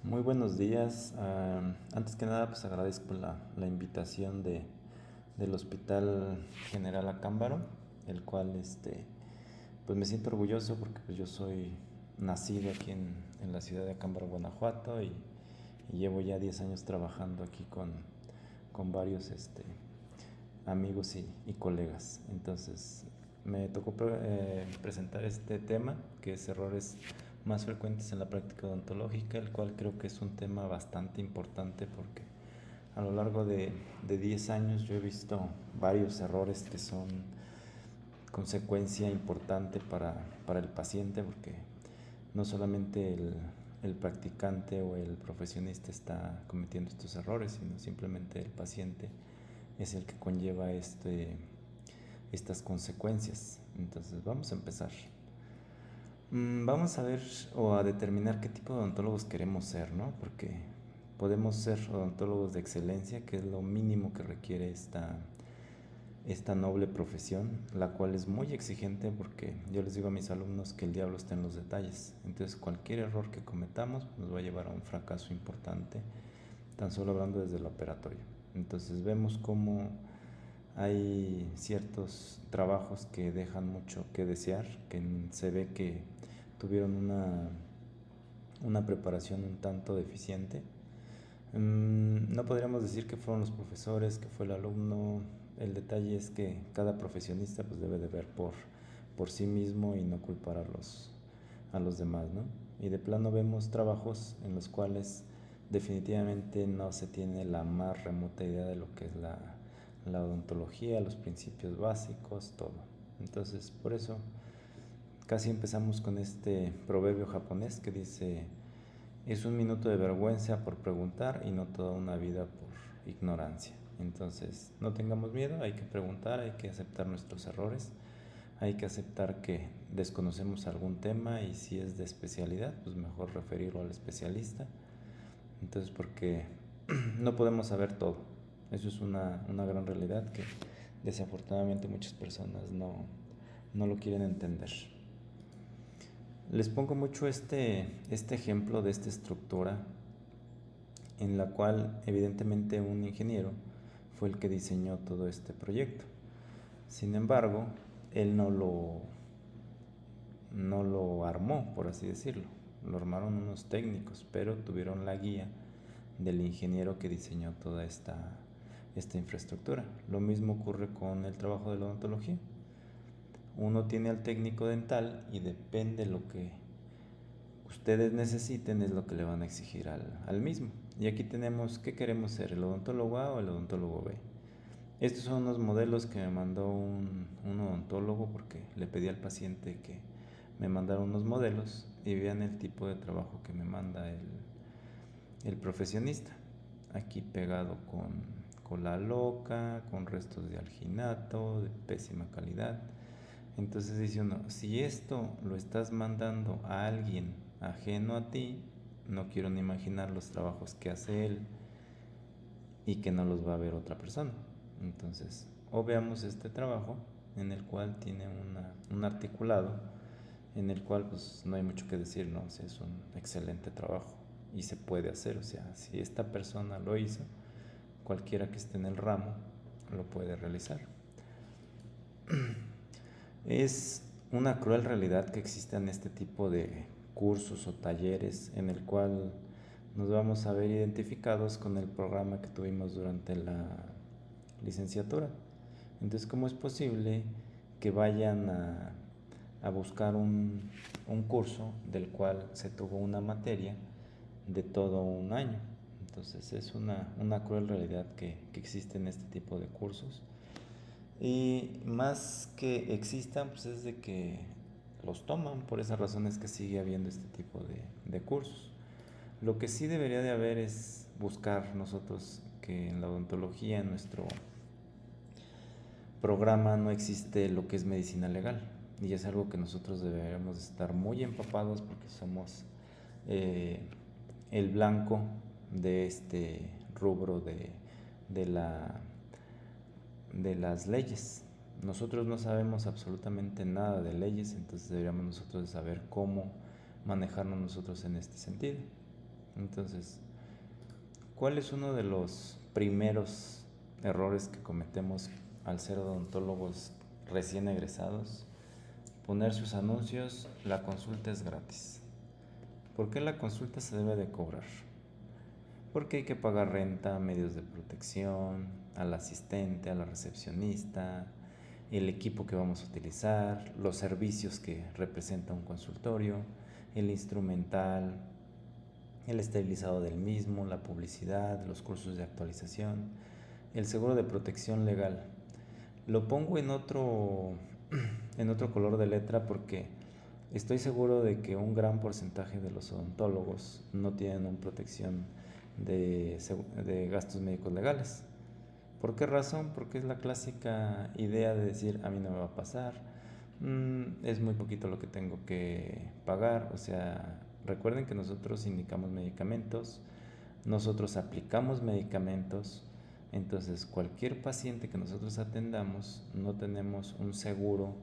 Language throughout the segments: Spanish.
Muy buenos días. Antes que nada, pues agradezco la invitación del Hospital General Acámbaro, el cual pues me siento orgulloso porque pues yo soy nacido aquí en la ciudad de Acámbaro, Guanajuato, y llevo ya 10 años trabajando aquí con varios amigos y colegas. Entonces, me tocó presentar este tema, que es errores más frecuentes en la práctica odontológica, el cual creo que es un tema bastante importante porque a lo largo de 10 años yo he visto varios errores que son consecuencia importante para el paciente, porque no solamente el practicante o el profesionista está cometiendo estos errores, sino simplemente el paciente es el que conlleva estas consecuencias. Entonces vamos a empezar. Vamos a ver o a determinar qué tipo de odontólogos queremos ser, ¿no? Porque podemos ser odontólogos de excelencia, que es lo mínimo que requiere esta noble profesión, la cual es muy exigente porque yo les digo a mis alumnos que el diablo está en los detalles. Entonces cualquier error que cometamos nos va a llevar a un fracaso importante, tan solo hablando desde el operatorio. Entonces vemos cómo hay ciertos trabajos que dejan mucho que desear, que se ve que tuvieron una preparación un tanto deficiente. No podríamos decir que fueron los profesores, que fue el alumno. El detalle es que cada profesionista pues debe de ver por sí mismo y no culpar a los demás, ¿no? Y de plano vemos trabajos en los cuales definitivamente no se tiene la más remota idea de lo que es la odontología, los principios básicos, todo. Entonces, por eso casi empezamos con este proverbio japonés que dice: es un minuto de vergüenza por preguntar y no toda una vida por ignorancia. Entonces, no tengamos miedo, hay que preguntar, hay que aceptar nuestros errores, hay que aceptar que desconocemos algún tema, y si es de especialidad, pues mejor referirlo al especialista. Entonces, porque no podemos saber todo. Eso es una gran realidad que desafortunadamente muchas personas no lo quieren entender. Les pongo mucho este ejemplo de esta estructura, en la cual evidentemente un ingeniero fue el que diseñó todo este proyecto. Sin embargo, él no lo armó, por así decirlo. Lo armaron unos técnicos, pero tuvieron la guía del ingeniero que diseñó toda esta infraestructura. Lo mismo ocurre con el trabajo de la odontología. Uno tiene al técnico dental y depende de lo que ustedes necesiten, es lo que le van a exigir al mismo. Y aquí tenemos qué queremos ser, el odontólogo A o el odontólogo B. Estos son unos modelos que me mandó un odontólogo, porque le pedí al paciente que me mandara unos modelos, y vean el tipo de trabajo que me manda el profesionista. Aquí pegado con cola loca, con restos de alginato, de pésima calidad. Entonces dice uno, si esto lo estás mandando a alguien ajeno a ti, no quiero ni imaginar los trabajos que hace él y que no los va a ver otra persona. Entonces, o veamos este trabajo en el cual tiene un articulado, en el cual pues no hay mucho que decir, ¿no? O sea, es un excelente trabajo y se puede hacer. O sea, si esta persona lo hizo, cualquiera que esté en el ramo lo puede realizar. Es una cruel realidad que existan este tipo de cursos o talleres en el cual nos vamos a ver identificados con el programa que tuvimos durante la licenciatura. Entonces, ¿cómo es posible que vayan a buscar un curso del cual se tuvo una materia de todo un año? Entonces, es una cruel realidad que existen este tipo de cursos. Y más que existan, pues es de que los toman. Por esas razones que sigue habiendo este tipo de cursos. Lo que sí debería de haber es buscar nosotros que en la odontología, en nuestro programa, no existe lo que es medicina legal. Y es algo que nosotros deberíamos estar muy empapados, porque somos el blanco de este rubro de la de las leyes. Nosotros no sabemos absolutamente nada de leyes, entonces deberíamos nosotros saber cómo manejarnos nosotros en este sentido. Entonces, ¿cuál es uno de los primeros errores que cometemos al ser odontólogos recién egresados? Poner sus anuncios, la consulta es gratis. ¿Por qué la consulta se debe de cobrar? Porque hay que pagar renta, medios de protección, al asistente, a la recepcionista, el equipo que vamos a utilizar, los servicios que representa un consultorio, el instrumental, el esterilizado del mismo, la publicidad, los cursos de actualización, el seguro de protección legal. Lo pongo en otro color de letra porque estoy seguro de que un gran porcentaje de los odontólogos no tienen una protección de gastos médicos legales. ¿Por qué razón? Porque es la clásica idea de decir, a mí no me va a pasar, es muy poquito lo que tengo que pagar. O sea, recuerden que nosotros indicamos medicamentos, nosotros aplicamos medicamentos, entonces cualquier paciente que nosotros atendamos, no tenemos un seguro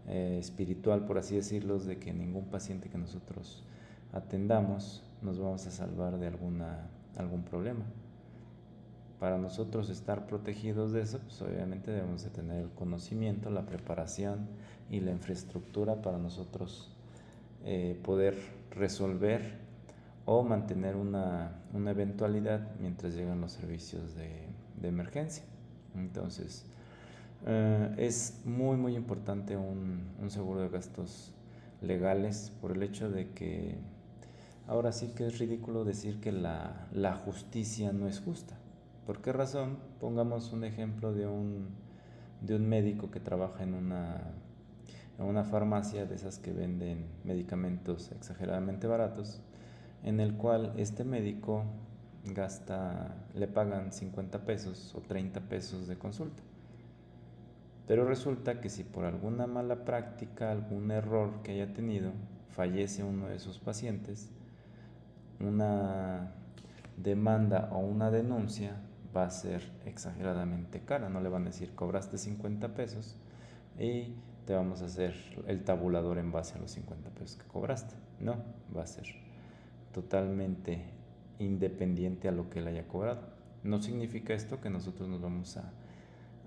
espiritual, por así decirlo, de que ningún paciente que nosotros atendamos nos vamos a salvar de algún problema. Para nosotros estar protegidos de eso, pues obviamente debemos de tener el conocimiento, la preparación y la infraestructura para nosotros poder resolver o mantener una eventualidad mientras llegan los servicios de emergencia. Entonces, es muy importante un seguro de gastos legales, por el hecho de que ahora sí que es ridículo decir que la justicia no es justa. ¿Por qué razón? Pongamos un ejemplo de un médico que trabaja en una farmacia de esas que venden medicamentos exageradamente baratos, en el cual este médico le pagan 50 pesos o 30 pesos de consulta. Pero resulta que si por alguna mala práctica, algún error que haya tenido, fallece uno de sus pacientes, una demanda o una denuncia va a ser exageradamente cara. No le van a decir, cobraste 50 pesos y te vamos a hacer el tabulador en base a los 50 pesos que cobraste. No, va a ser totalmente independiente a lo que él haya cobrado. No significa esto que nosotros nos vamos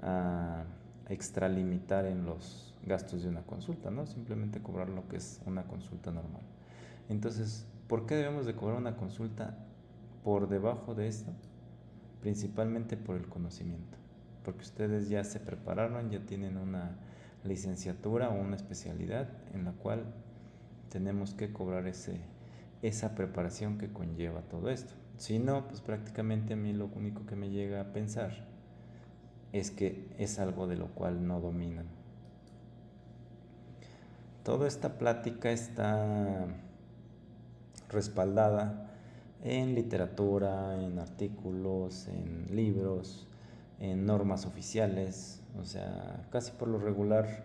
a extralimitar en los gastos de una consulta, ¿no? Simplemente cobrar lo que es una consulta normal. Entonces, ¿por qué debemos de cobrar una consulta por debajo de esto? Principalmente por el conocimiento, porque ustedes ya se prepararon, ya tienen una licenciatura o una especialidad en la cual tenemos que cobrar esa preparación que conlleva todo esto. Si no, pues prácticamente a mí lo único que me llega a pensar es que es algo de lo cual no dominan. Toda esta plática está respaldada en literatura, en artículos, en libros, en normas oficiales. O sea, casi por lo regular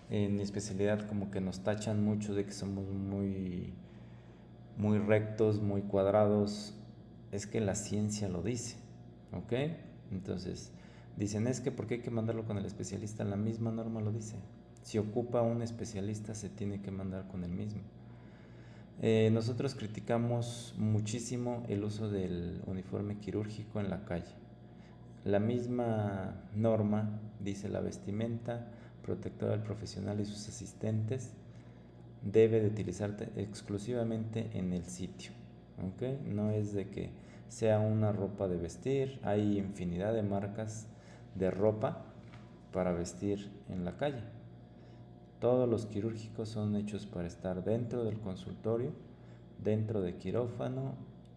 en mi especialidad como que nos tachan mucho de que somos muy rectos, muy cuadrados. Es que la ciencia lo dice, ¿ok? Entonces dicen, es que ¿por qué hay que mandarlo con el especialista? La misma norma lo dice. Si ocupa un especialista se tiene que mandar con el mismo. Nosotros criticamos muchísimo el uso del uniforme quirúrgico en la calle. La misma norma dice: la vestimenta protectora del profesional y sus asistentes debe de utilizarse exclusivamente en el sitio, ¿okay? No es de que sea una ropa de vestir. Hay infinidad de marcas de ropa para vestir en la calle. Todos los quirúrgicos son hechos para estar dentro del consultorio, dentro de quirófano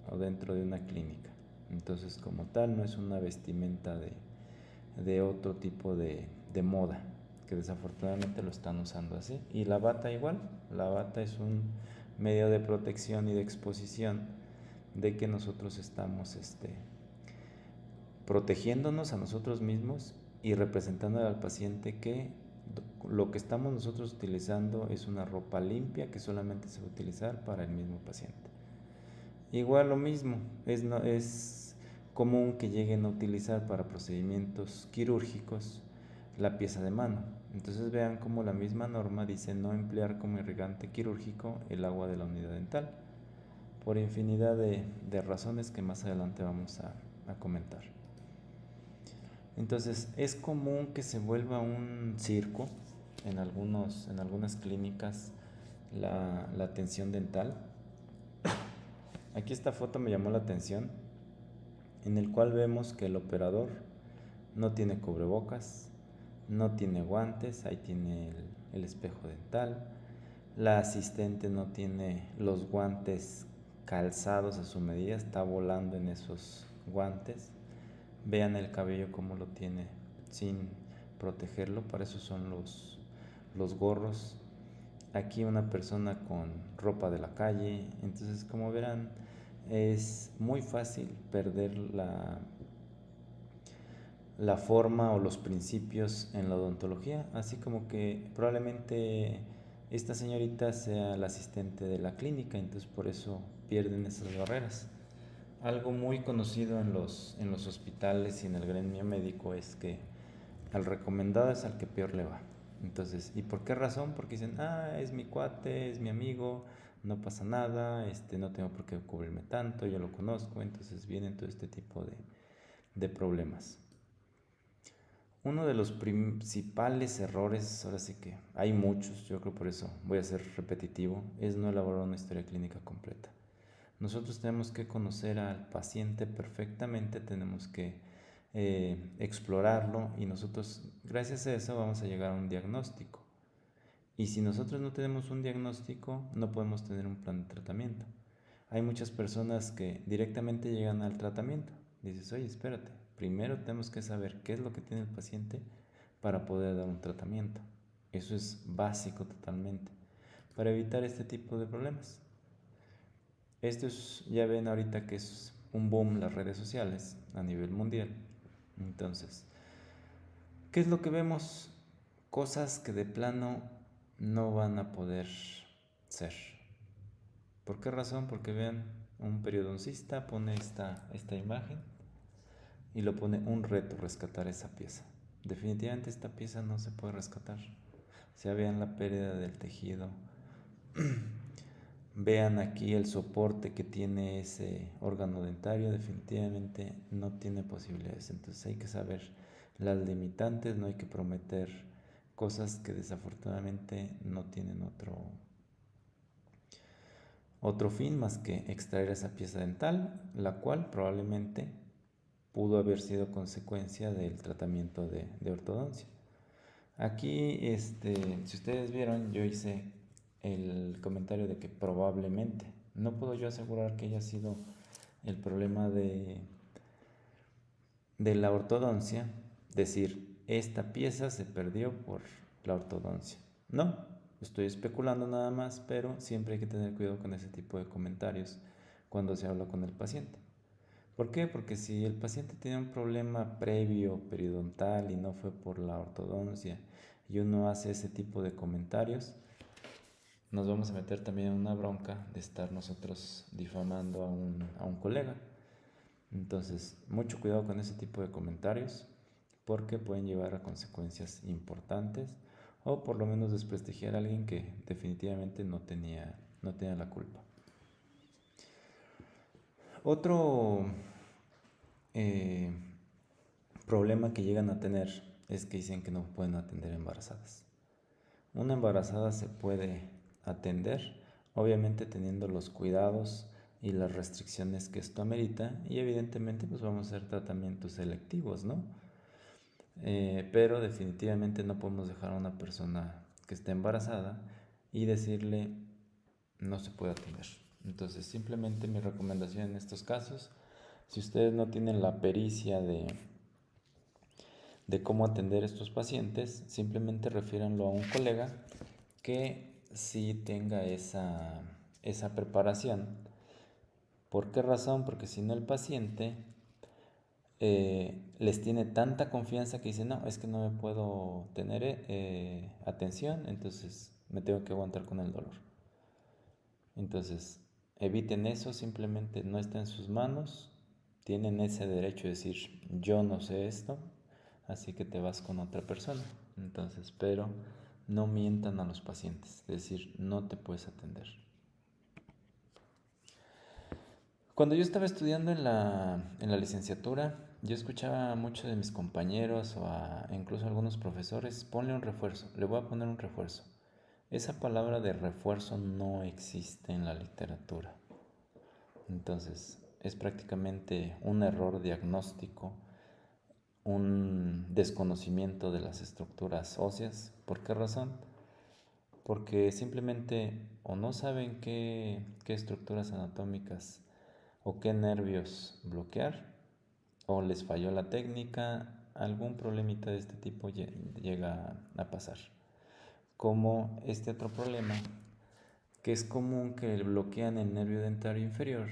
o dentro de una clínica. Entonces, como tal, no es una vestimenta de otro tipo de moda, que desafortunadamente lo están usando así. Y la bata igual. La bata es un medio de protección y de exposición de que nosotros estamos protegiéndonos a nosotros mismos y representando al paciente que lo que estamos nosotros utilizando es una ropa limpia que solamente se va a utilizar para el mismo paciente. Igual lo mismo, es común que lleguen a utilizar para procedimientos quirúrgicos la pieza de mano. Entonces vean cómo la misma norma dice no emplear como irrigante quirúrgico el agua de la unidad dental. por infinidad de razones que más adelante vamos a comentar. Entonces, es común que se vuelva un circo en algunas clínicas la atención dental. Aquí esta foto me llamó la atención, en el cual vemos que el operador no tiene cubrebocas, no tiene guantes, ahí tiene el espejo dental. La asistente no tiene los guantes calzados a su medida, está volando en esos guantes. Vean el cabello como lo tiene sin protegerlo, para eso son los gorros. Aquí una persona con ropa de la calle. Entonces, como verán, es muy fácil perder la forma o los principios en la odontología, así como que probablemente esta señorita sea la asistente de la clínica, entonces por eso pierden esas barreras. Algo muy conocido en los hospitales y en el gremio médico es que al recomendado es al que peor le va. Entonces, ¿y por qué razón? Porque dicen, es mi cuate, es mi amigo, no pasa nada, no tengo por qué cubrirme tanto, yo lo conozco. Entonces vienen todo este tipo de problemas. Uno de los principales errores, ahora sí que hay muchos, yo creo por eso voy a ser repetitivo, es no elaborar una historia clínica completa. Nosotros tenemos que conocer al paciente perfectamente, tenemos que explorarlo, y nosotros gracias a eso vamos a llegar a un diagnóstico. Y si nosotros no tenemos un diagnóstico, no podemos tener un plan de tratamiento. Hay muchas personas que directamente llegan al tratamiento. Dices, oye, espérate, primero tenemos que saber qué es lo que tiene el paciente para poder dar un tratamiento. Eso es básico totalmente, para evitar este tipo de problemas. Ya ven ahorita que es un boom las redes sociales a nivel mundial. Entonces, ¿qué es lo que vemos? Cosas que de plano no van a poder ser. ¿Por qué razón? Porque vean, un periodoncista pone esta imagen y lo pone un reto, rescatar esa pieza. Definitivamente esta pieza no se puede rescatar. O sea, vean la pérdida del tejido. Vean aquí el soporte que tiene ese órgano dentario, definitivamente no tiene posibilidades. Entonces hay que saber las limitantes, no hay que prometer cosas que desafortunadamente no tienen otro fin más que extraer esa pieza dental, la cual probablemente pudo haber sido consecuencia del tratamiento de ortodoncia. Aquí, si ustedes vieron, yo hice el comentario de que probablemente, no puedo yo asegurar que haya sido el problema de la ortodoncia, decir, esta pieza se perdió por la ortodoncia. No, estoy especulando nada más, pero siempre hay que tener cuidado con ese tipo de comentarios cuando se habla con el paciente. ¿Por qué? Porque si el paciente tiene un problema previo periodontal y no fue por la ortodoncia, y uno hace ese tipo de comentarios, nos vamos a meter también en una bronca de estar nosotros difamando a un colega. Entonces, mucho cuidado con ese tipo de comentarios, porque pueden llevar a consecuencias importantes, o por lo menos desprestigiar a alguien que definitivamente no tenía la culpa. Otro problema que llegan a tener es que dicen que no pueden atender embarazadas. Una embarazada se puede atender, obviamente teniendo los cuidados y las restricciones que esto amerita, y evidentemente pues vamos a hacer tratamientos selectivos, ¿no? Pero definitivamente no podemos dejar a una persona que esté embarazada y decirle no se puede atender. Entonces simplemente mi recomendación en estos casos, si ustedes no tienen la pericia de cómo atender a estos pacientes, simplemente refiéranlo a un colega que sí tenga esa preparación. ¿Por qué razón? Porque si no, el paciente les tiene tanta confianza que dice, no, es que no me puedo tener atención, entonces me tengo que aguantar con el dolor. Entonces, eviten eso, simplemente no está en sus manos, tienen ese derecho de decir, yo no sé esto, así que te vas con otra persona. Entonces, pero no mientan a los pacientes, es decir, no te puedes atender. Cuando yo estaba estudiando en la licenciatura, yo escuchaba a muchos de mis compañeros incluso a algunos profesores, ponle un refuerzo, le voy a poner un refuerzo. Esa palabra de refuerzo no existe en la literatura. Entonces, es prácticamente un error diagnóstico, un desconocimiento de las estructuras óseas. ¿Por qué razón? Porque simplemente o no saben qué estructuras anatómicas o qué nervios bloquear, o les falló la técnica, algún problemita de este tipo llega a pasar. Como este otro problema, que es común que bloquean el nervio dentario inferior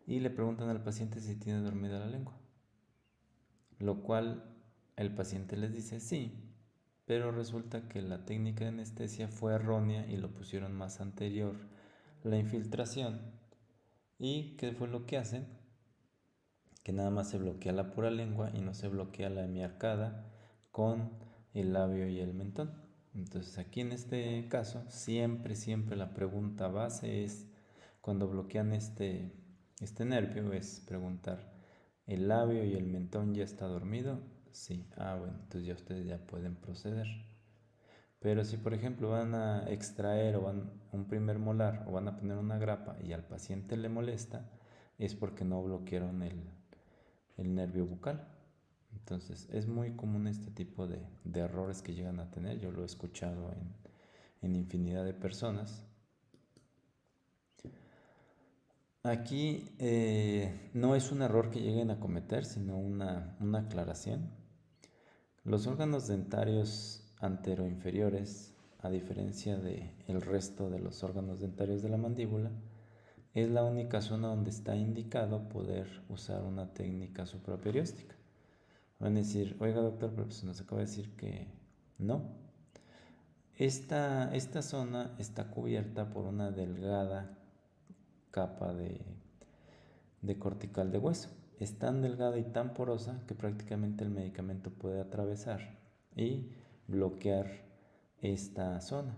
y le preguntan al paciente si tiene dormida la lengua, lo cual el paciente les dice sí, pero resulta que la técnica de anestesia fue errónea y lo pusieron más anterior la infiltración. ¿Y qué fue lo que hacen? Que nada más se bloquea la pura lengua y no se bloquea la hemiarcada con el labio y el mentón. Entonces aquí en este caso siempre la pregunta base es, cuando bloquean este nervio, es preguntar, ¿el labio y el mentón ya está dormido? Sí. Bueno, entonces ya ustedes ya pueden proceder. Pero si por ejemplo van a extraer o van un primer molar o van a poner una grapa y al paciente le molesta, es porque no bloquearon el nervio bucal. Entonces es muy común este tipo de errores que llegan a tener. Yo lo he escuchado en infinidad de personas. Aquí no es un error que lleguen a cometer, sino una aclaración. Los órganos dentarios anteroinferiores, a diferencia del resto de los órganos dentarios de la mandíbula, es la única zona donde está indicado poder usar una técnica supraperióstica. Van a decir, oiga doctor, pero pues nos acaba de decir que no. Esta zona está cubierta por una delgada capa de cortical de hueso. Es tan delgada y tan porosa que prácticamente el medicamento puede atravesar y bloquear esta zona.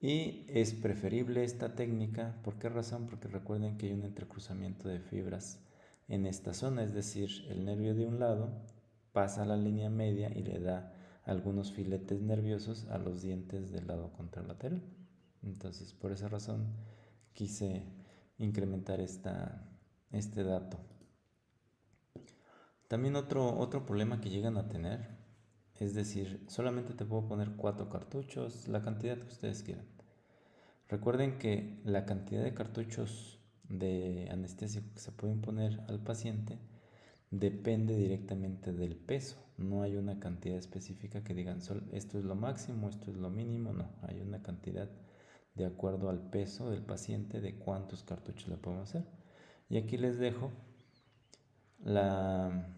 Y es preferible esta técnica. ¿Por qué razón? Porque recuerden que hay un entrecruzamiento de fibras en esta zona, es decir, el nervio de un lado pasa a la línea media y le da algunos filetes nerviosos a los dientes del lado contralateral. Entonces, por esa razón quise incrementar este dato. También otro problema que llegan a tener, es decir, solamente te puedo poner 4 cartuchos, la cantidad que ustedes quieran. Recuerden que la cantidad de cartuchos de anestésico que se pueden poner al paciente depende directamente del peso. No hay una cantidad específica que digan, esto es lo máximo, esto es lo mínimo. No, hay una cantidad de acuerdo al peso del paciente de cuántos cartuchos le podemos hacer. Y aquí les dejo la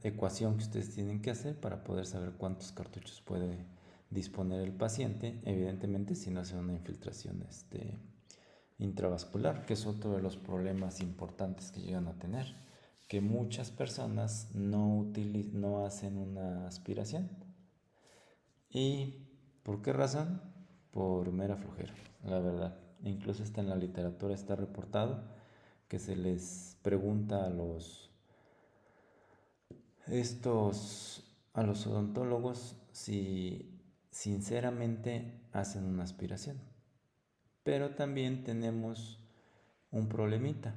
ecuación que ustedes tienen que hacer para poder saber cuántos cartuchos puede disponer el paciente, evidentemente si no hace una infiltración intravascular, que es otro de los problemas importantes que llegan a tener, que muchas personas no hacen una aspiración. ¿Y por qué razón? Por mera flojera, la verdad. Incluso está en la literatura, está reportado que se les pregunta a los odontólogos si sinceramente hacen una aspiración. Pero también tenemos un problemita.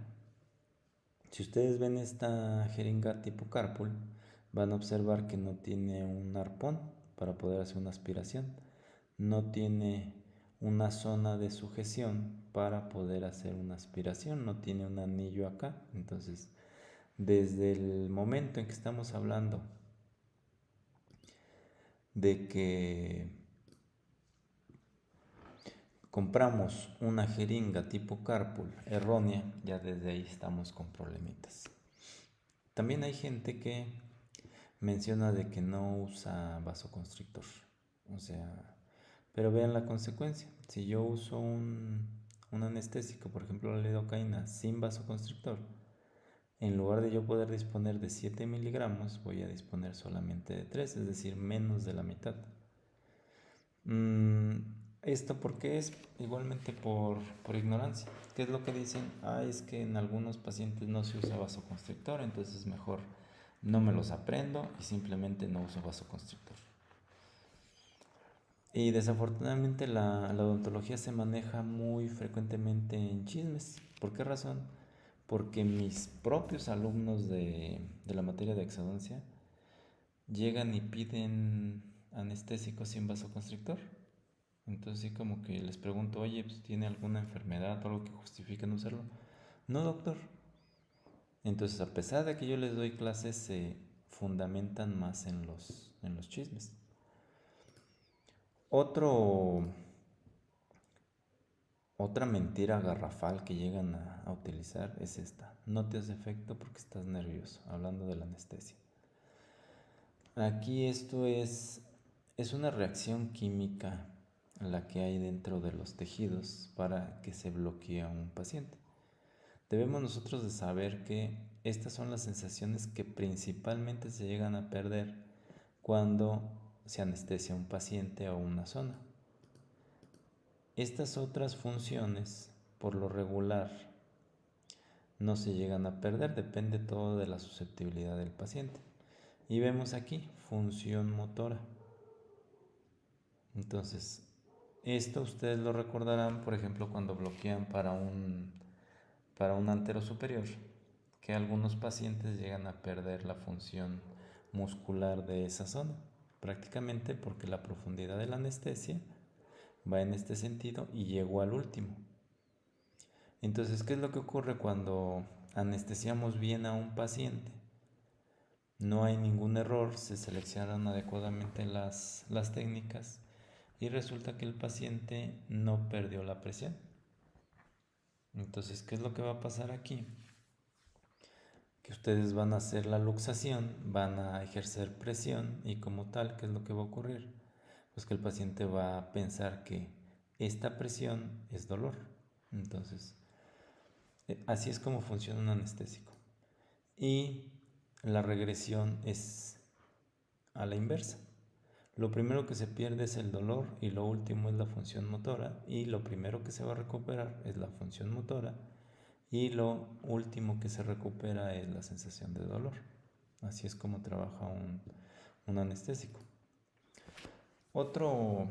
Si ustedes ven esta jeringa tipo carpool, van a observar que no tiene un arpón para poder hacer una aspiración. No tiene una zona de sujeción para poder hacer una aspiración. No tiene un anillo acá. Entonces, desde el momento en que estamos hablando de que compramos una jeringa tipo carpool errónea, ya desde ahí estamos con problemitas. También hay gente que menciona de que no usa vasoconstrictor, o sea, pero vean la consecuencia. Si yo uso un anestésico, por ejemplo la lidocaína, sin vasoconstrictor, en lugar de yo poder disponer de 7 miligramos, voy a disponer solamente de 3, es decir, menos de la mitad. Esto porque es igualmente por ignorancia. ¿Qué es lo que dicen? Ah, es que en algunos pacientes no se usa vasoconstrictor, entonces mejor no me los aprendo y simplemente no uso vasoconstrictor. Y desafortunadamente la odontología se maneja muy frecuentemente en chismes. ¿Por qué razón? Porque mis propios alumnos de la materia de exodoncia llegan y piden anestésicos sin vasoconstrictor. Entonces sí como que les pregunto, oye, pues, ¿tiene alguna enfermedad o algo que justifique no usarlo? No, doctor. Entonces, a pesar de que yo les doy clases, se fundamentan más en los chismes. Otro, Otra mentira garrafal que llegan a utilizar es esta. No te hace efecto porque estás nervioso, hablando de la anestesia. Aquí es una reacción química la que hay dentro de los tejidos para que se bloquee a un paciente. Debemos nosotros de saber que estas son las sensaciones que principalmente se llegan a perder cuando se anestesia un paciente o una zona. Estas otras funciones, por lo regular, no se llegan a perder, depende todo de la susceptibilidad del paciente. Y vemos aquí función motora. Entonces, esto ustedes lo recordarán, por ejemplo, cuando bloquean para un antero superior, que algunos pacientes llegan a perder la función muscular de esa zona, prácticamente porque la profundidad de la anestesia va en este sentido y llegó al último. Entonces, ¿qué es lo que ocurre cuando anestesiamos bien a un paciente? No hay ningún error, se seleccionaron adecuadamente las técnicas y resulta que el paciente no perdió la presión. Entonces, ¿qué es lo que va a pasar aquí? Que ustedes van a hacer la luxación, van a ejercer presión y como tal, ¿qué es lo que va a ocurrir? Pues que el paciente va a pensar que esta presión es dolor. Entonces, así es como funciona un anestésico. Y la regresión es a la inversa. Lo primero que se pierde es el dolor y lo último es la función motora y lo primero que se va a recuperar es la función motora y lo último que se recupera es la sensación de dolor. Así es como trabaja un anestésico. Otro,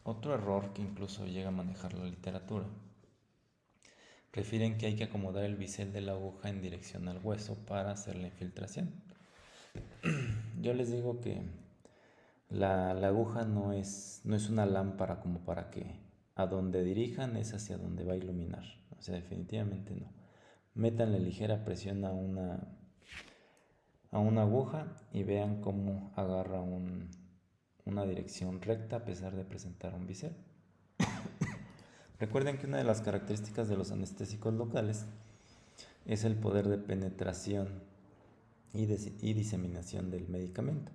Otro error que incluso llega a manejar la literatura refieren que hay que acomodar el bisel de la aguja en dirección al hueso para hacer la infiltración. Yo les digo que la aguja no es una lámpara como para que a donde dirijan es hacia donde va a iluminar. O sea, definitivamente no. Métanle ligera presión a una aguja y vean cómo agarra una dirección recta a pesar de presentar un bisel. Recuerden que una de las características de los anestésicos locales es el poder de penetración y diseminación del medicamento.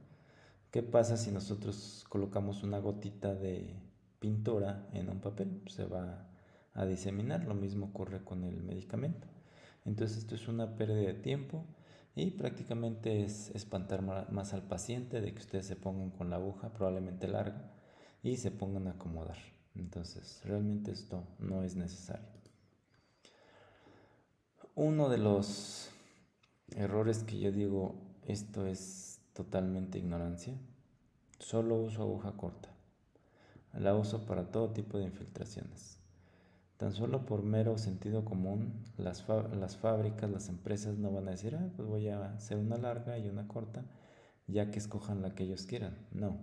¿Qué pasa si nosotros colocamos una gotita de pintura en un papel? Se va a diseminar, lo mismo ocurre con el medicamento. Entonces esto es una pérdida de tiempo y prácticamente es espantar más al paciente de que ustedes se pongan con la aguja probablemente larga y se pongan a acomodar. Entonces realmente esto no es necesario. Uno de los errores que yo digo, esto es totalmente ignorancia. Solo uso aguja corta. La uso para todo tipo de infiltraciones. Tan solo por mero sentido común, las fábricas, las empresas no van a decir, pues voy a hacer una larga y una corta, ya que escojan la que ellos quieran. No.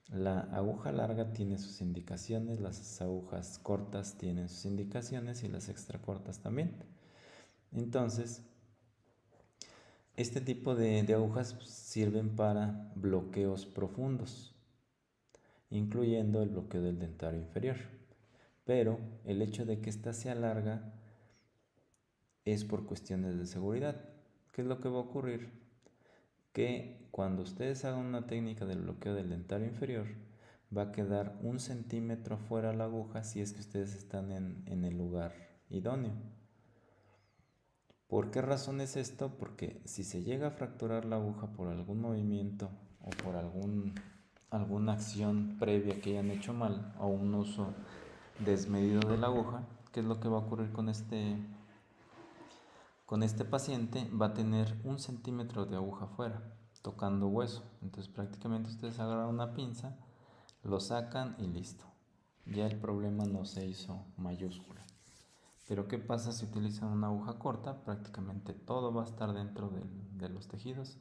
La aguja larga tiene sus indicaciones, las agujas cortas tienen sus indicaciones y las extra cortas también. Entonces, este tipo de agujas sirven para bloqueos profundos, incluyendo el bloqueo del dentario inferior. Pero el hecho de que ésta sea larga es por cuestiones de seguridad. ¿Qué es lo que va a ocurrir? Que cuando ustedes hagan una técnica del bloqueo del dentario inferior, va a quedar 1 centímetro fuera la aguja si es que ustedes están en el lugar idóneo. ¿Por qué razón es esto? Porque si se llega a fracturar la aguja por algún movimiento o por algún alguna acción previa que hayan hecho mal o un uso desmedido de la aguja, ¿qué es lo que va a ocurrir con este paciente? Va a tener 1 centímetro de aguja fuera, tocando hueso. Entonces prácticamente ustedes agarran una pinza, lo sacan y listo. Ya el problema no se hizo mayúscula. Pero ¿qué pasa si utilizan una aguja corta? Prácticamente todo va a estar dentro de los tejidos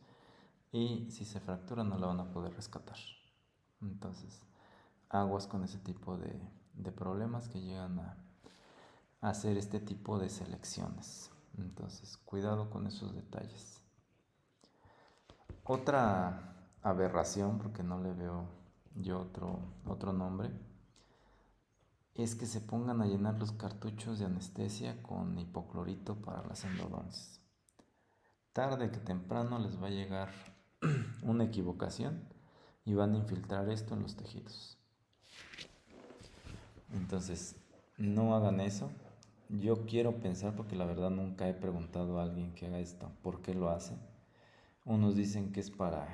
y si se fractura no la van a poder rescatar. Entonces, aguas con ese tipo de problemas que llegan a hacer este tipo de selecciones. Entonces, cuidado con esos detalles. Otra aberración, porque no le veo yo otro nombre, es que se pongan a llenar los cartuchos de anestesia con hipoclorito para las endodoncias. Tarde que temprano les va a llegar una equivocación y van a infiltrar esto en los tejidos. Entonces, no hagan eso. Yo quiero pensar, porque la verdad nunca he preguntado a alguien que haga esto, ¿por qué lo hace? Unos dicen que es para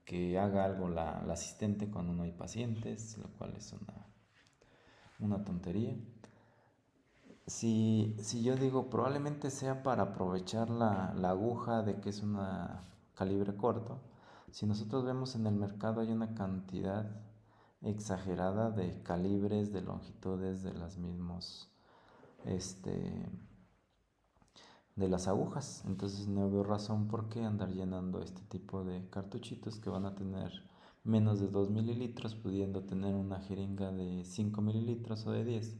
que haga algo la asistente cuando no hay pacientes, lo cual es una tontería. Si yo digo, probablemente sea para aprovechar la aguja de que es una calibre corto. Si nosotros vemos en el mercado hay una cantidad exagerada de calibres, de longitudes de las mismos, de las agujas. Entonces no veo razón por qué andar llenando este tipo de cartuchitos que van a tener menos de 2 mililitros, pudiendo tener una jeringa de 5 mililitros o de 10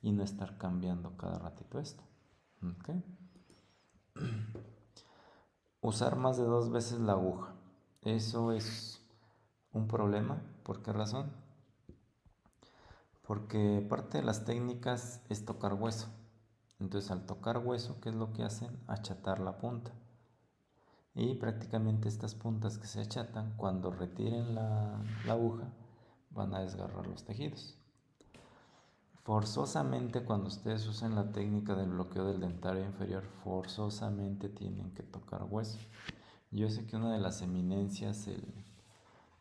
y no estar cambiando cada ratito esto. ¿Okay? Usar más de 2 veces la aguja. Eso es un problema. ¿Por qué razón? Porque parte de las técnicas es tocar hueso. Entonces al tocar hueso, ¿qué es lo que hacen? Achatar la punta. Y prácticamente estas puntas que se achatan, cuando retiren la aguja, van a desgarrar los tejidos. Forzosamente, cuando ustedes usen la técnica del bloqueo del dentario inferior, forzosamente tienen que tocar hueso. Yo sé que una de las eminencias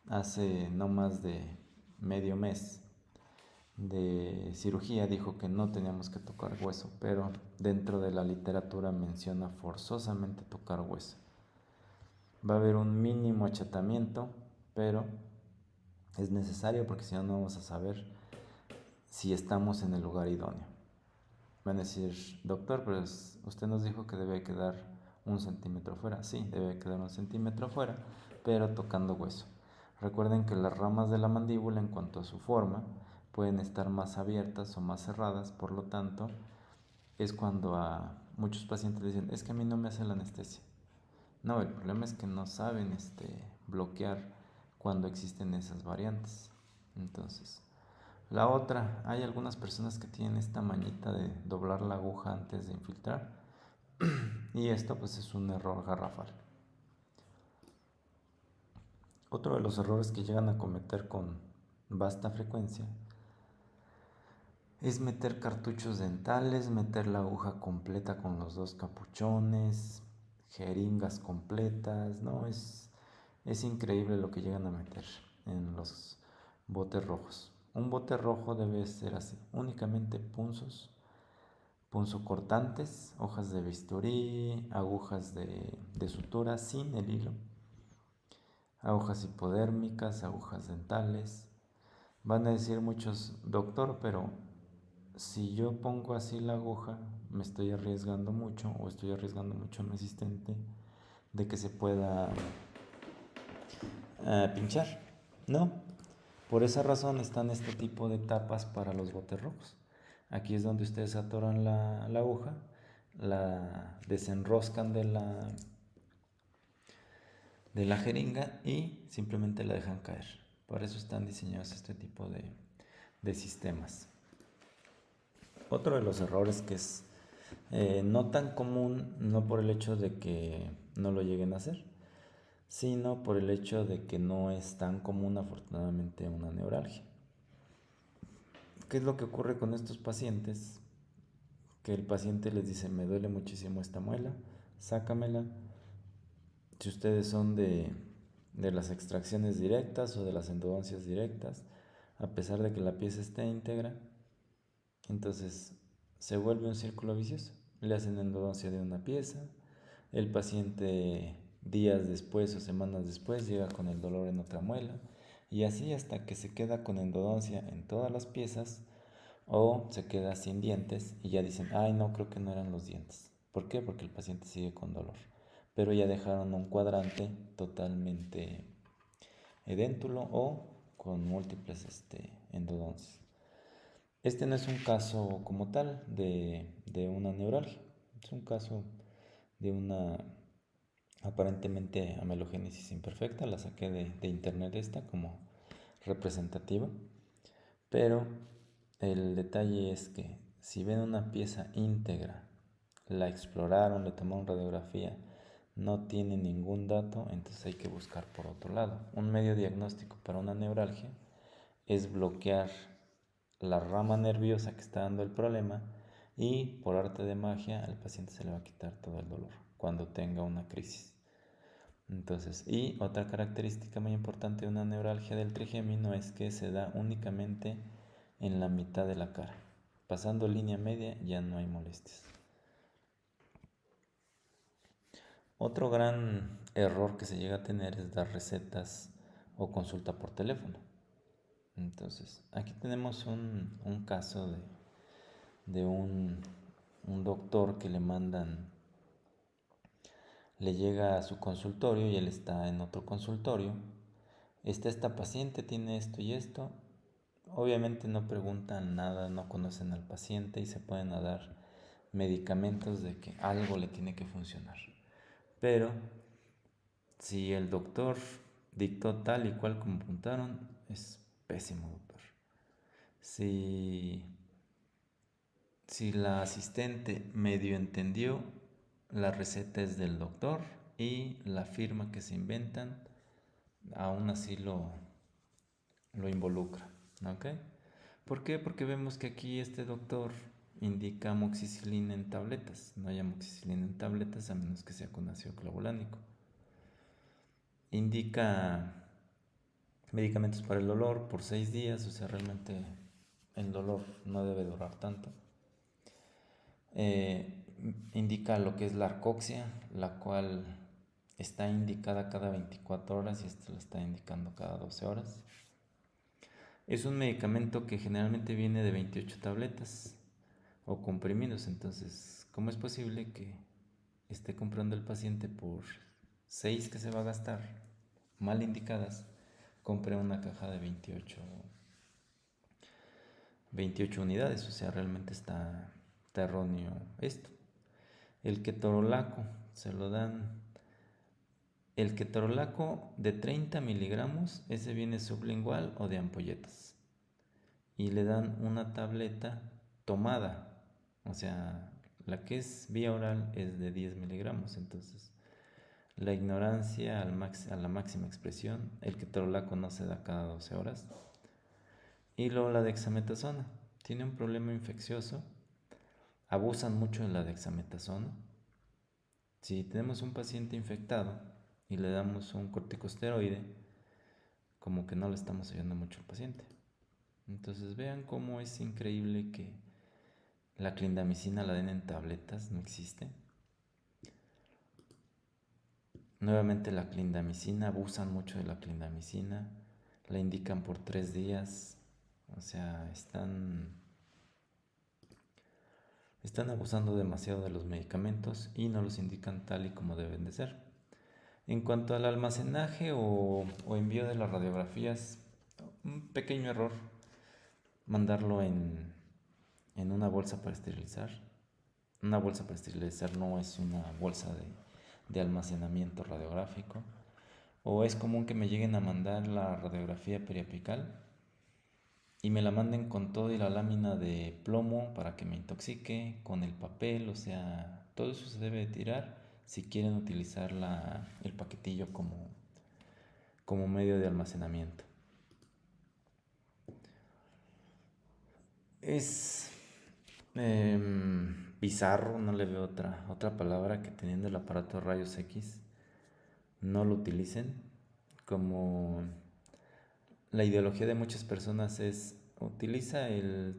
hace no más de medio mes de cirugía dijo que no teníamos que tocar hueso, pero dentro de la literatura menciona forzosamente tocar hueso. Va a haber un mínimo achatamiento, pero es necesario porque si no, no vamos a saber si estamos en el lugar idóneo. Van a decir, doctor, pero usted nos dijo que debe quedar 1 centímetro fuera. Sí, debe quedar 1 centímetro fuera, pero tocando hueso. Recuerden que las ramas de la mandíbula, en cuanto a su forma, pueden estar más abiertas o más cerradas, por lo tanto, es cuando a muchos pacientes dicen, es que a mí no me hace la anestesia. No, el problema es que no saben bloquear cuando existen esas variantes. Entonces, la otra, hay algunas personas que tienen esta mañita de doblar la aguja antes de infiltrar y esto pues es un error garrafal. Otro de los errores que llegan a cometer con vasta frecuencia es meter cartuchos dentales, meter la aguja completa con los 2 capuchones, jeringas completas, ¿no? Es increíble lo que llegan a meter en los botes rojos. Un bote rojo debe ser así, únicamente punzocortantes, hojas de bisturí, agujas de sutura sin el hilo, agujas hipodérmicas, agujas dentales. Van a decir muchos, doctor, pero si yo pongo así la aguja, me estoy arriesgando mucho o estoy arriesgando mucho a mi asistente de que se pueda pinchar. No, por esa razón están este tipo de tapas para los botes rojos. Aquí es donde ustedes atoran la aguja, la desenroscan de la jeringa y simplemente la dejan caer. Por eso están diseñados este tipo de sistemas. Otro de los errores que es no tan común, no por el hecho de que no lo lleguen a hacer, sino por el hecho de que no es tan común afortunadamente una neuralgia. ¿Qué es lo que ocurre con estos pacientes? Que el paciente les dice, me duele muchísimo esta muela, sácamela. Si ustedes son de de las extracciones directas o de las endodoncias directas, a pesar de que la pieza esté íntegra. Entonces se vuelve un círculo vicioso. Le hacen endodoncia de una pieza, el paciente días después o semanas después llega con el dolor en otra muela, y así hasta que se queda con endodoncia en todas las piezas o se queda sin dientes y ya dicen, ay no, creo que no eran los dientes. ¿Por qué? Porque el paciente sigue con dolor, pero ya dejaron un cuadrante totalmente edéntulo o con múltiples endodoncias. Este no es un caso como tal de una neuralgia, es un caso de una aparentemente amelogénesis imperfecta. La saqué de internet esta como representativa, pero el detalle es que si ven una pieza íntegra, la exploraron, le tomaron radiografía, no tiene ningún dato, entonces hay que buscar por otro lado. Un medio diagnóstico para una neuralgia es bloquear la rama nerviosa que está dando el problema, y por arte de magia al paciente se le va a quitar todo el dolor cuando tenga una crisis. Entonces, y otra característica muy importante de una neuralgia del trigémino es que se da únicamente en la mitad de la cara. Pasando línea media ya no hay molestias. Otro gran error que se llega a tener es dar recetas o consulta por teléfono. Entonces, aquí tenemos un caso de un doctor que le llega a su consultorio y él está en otro consultorio. Está esta paciente, tiene esto y esto. Obviamente no preguntan nada, no conocen al paciente y se pueden dar medicamentos de que algo le tiene que funcionar. Pero si el doctor dictó tal y cual como apuntaron, es pésimo doctor. Si la asistente medio entendió, la receta es del doctor y la firma que se inventan aún así lo involucra. ¿Ok? ¿Por qué? Porque vemos que aquí este doctor indica amoxicilina en tabletas. No hay amoxicilina en tabletas a menos que sea con ácido clavulánico. Indica medicamentos para el dolor por 6 días, o sea, realmente el dolor no debe durar tanto. Indica lo que es la arcoxia, la cual está indicada cada 24 horas y esto lo está indicando cada 12 horas. Es un medicamento que generalmente viene de 28 tabletas o comprimidos, entonces, ¿cómo es posible que esté comprando el paciente por 6 que se va a gastar mal indicadas, compre una caja de 28 unidades? O sea, realmente está erróneo esto. El ketorolaco se lo dan. El ketorolaco de 30 miligramos, ese viene sublingual o de ampolletas. Y le dan una tableta tomada. O sea, la que es vía oral es de 10 miligramos. Entonces, la ignorancia a la máxima expresión. El ketorolaco no se da cada 12 horas. Y luego la dexametasona. Tiene un problema infeccioso. Abusan mucho de la dexametasona. Si tenemos un paciente infectado y le damos un corticosteroide, como que no le estamos ayudando mucho al paciente. Entonces vean cómo es increíble que la clindamicina la den en tabletas, no existe. Nuevamente la clindamicina, abusan mucho de la clindamicina, la indican por 3 días, o sea, están abusando demasiado de los medicamentos y no los indican tal y como deben de ser. En cuanto al almacenaje o envío de las radiografías, un pequeño error, mandarlo en una bolsa para esterilizar. Una bolsa para esterilizar no es una bolsa de almacenamiento radiográfico. O es común que me lleguen a mandar la radiografía periapical y me la manden con todo y la lámina de plomo para que me intoxique, con el papel, o sea, todo eso se debe de tirar si quieren utilizar el paquetillo como medio de almacenamiento. Es bizarro, no le veo otra palabra, que teniendo el aparato de rayos X no lo utilicen. como la ideología de muchas personas es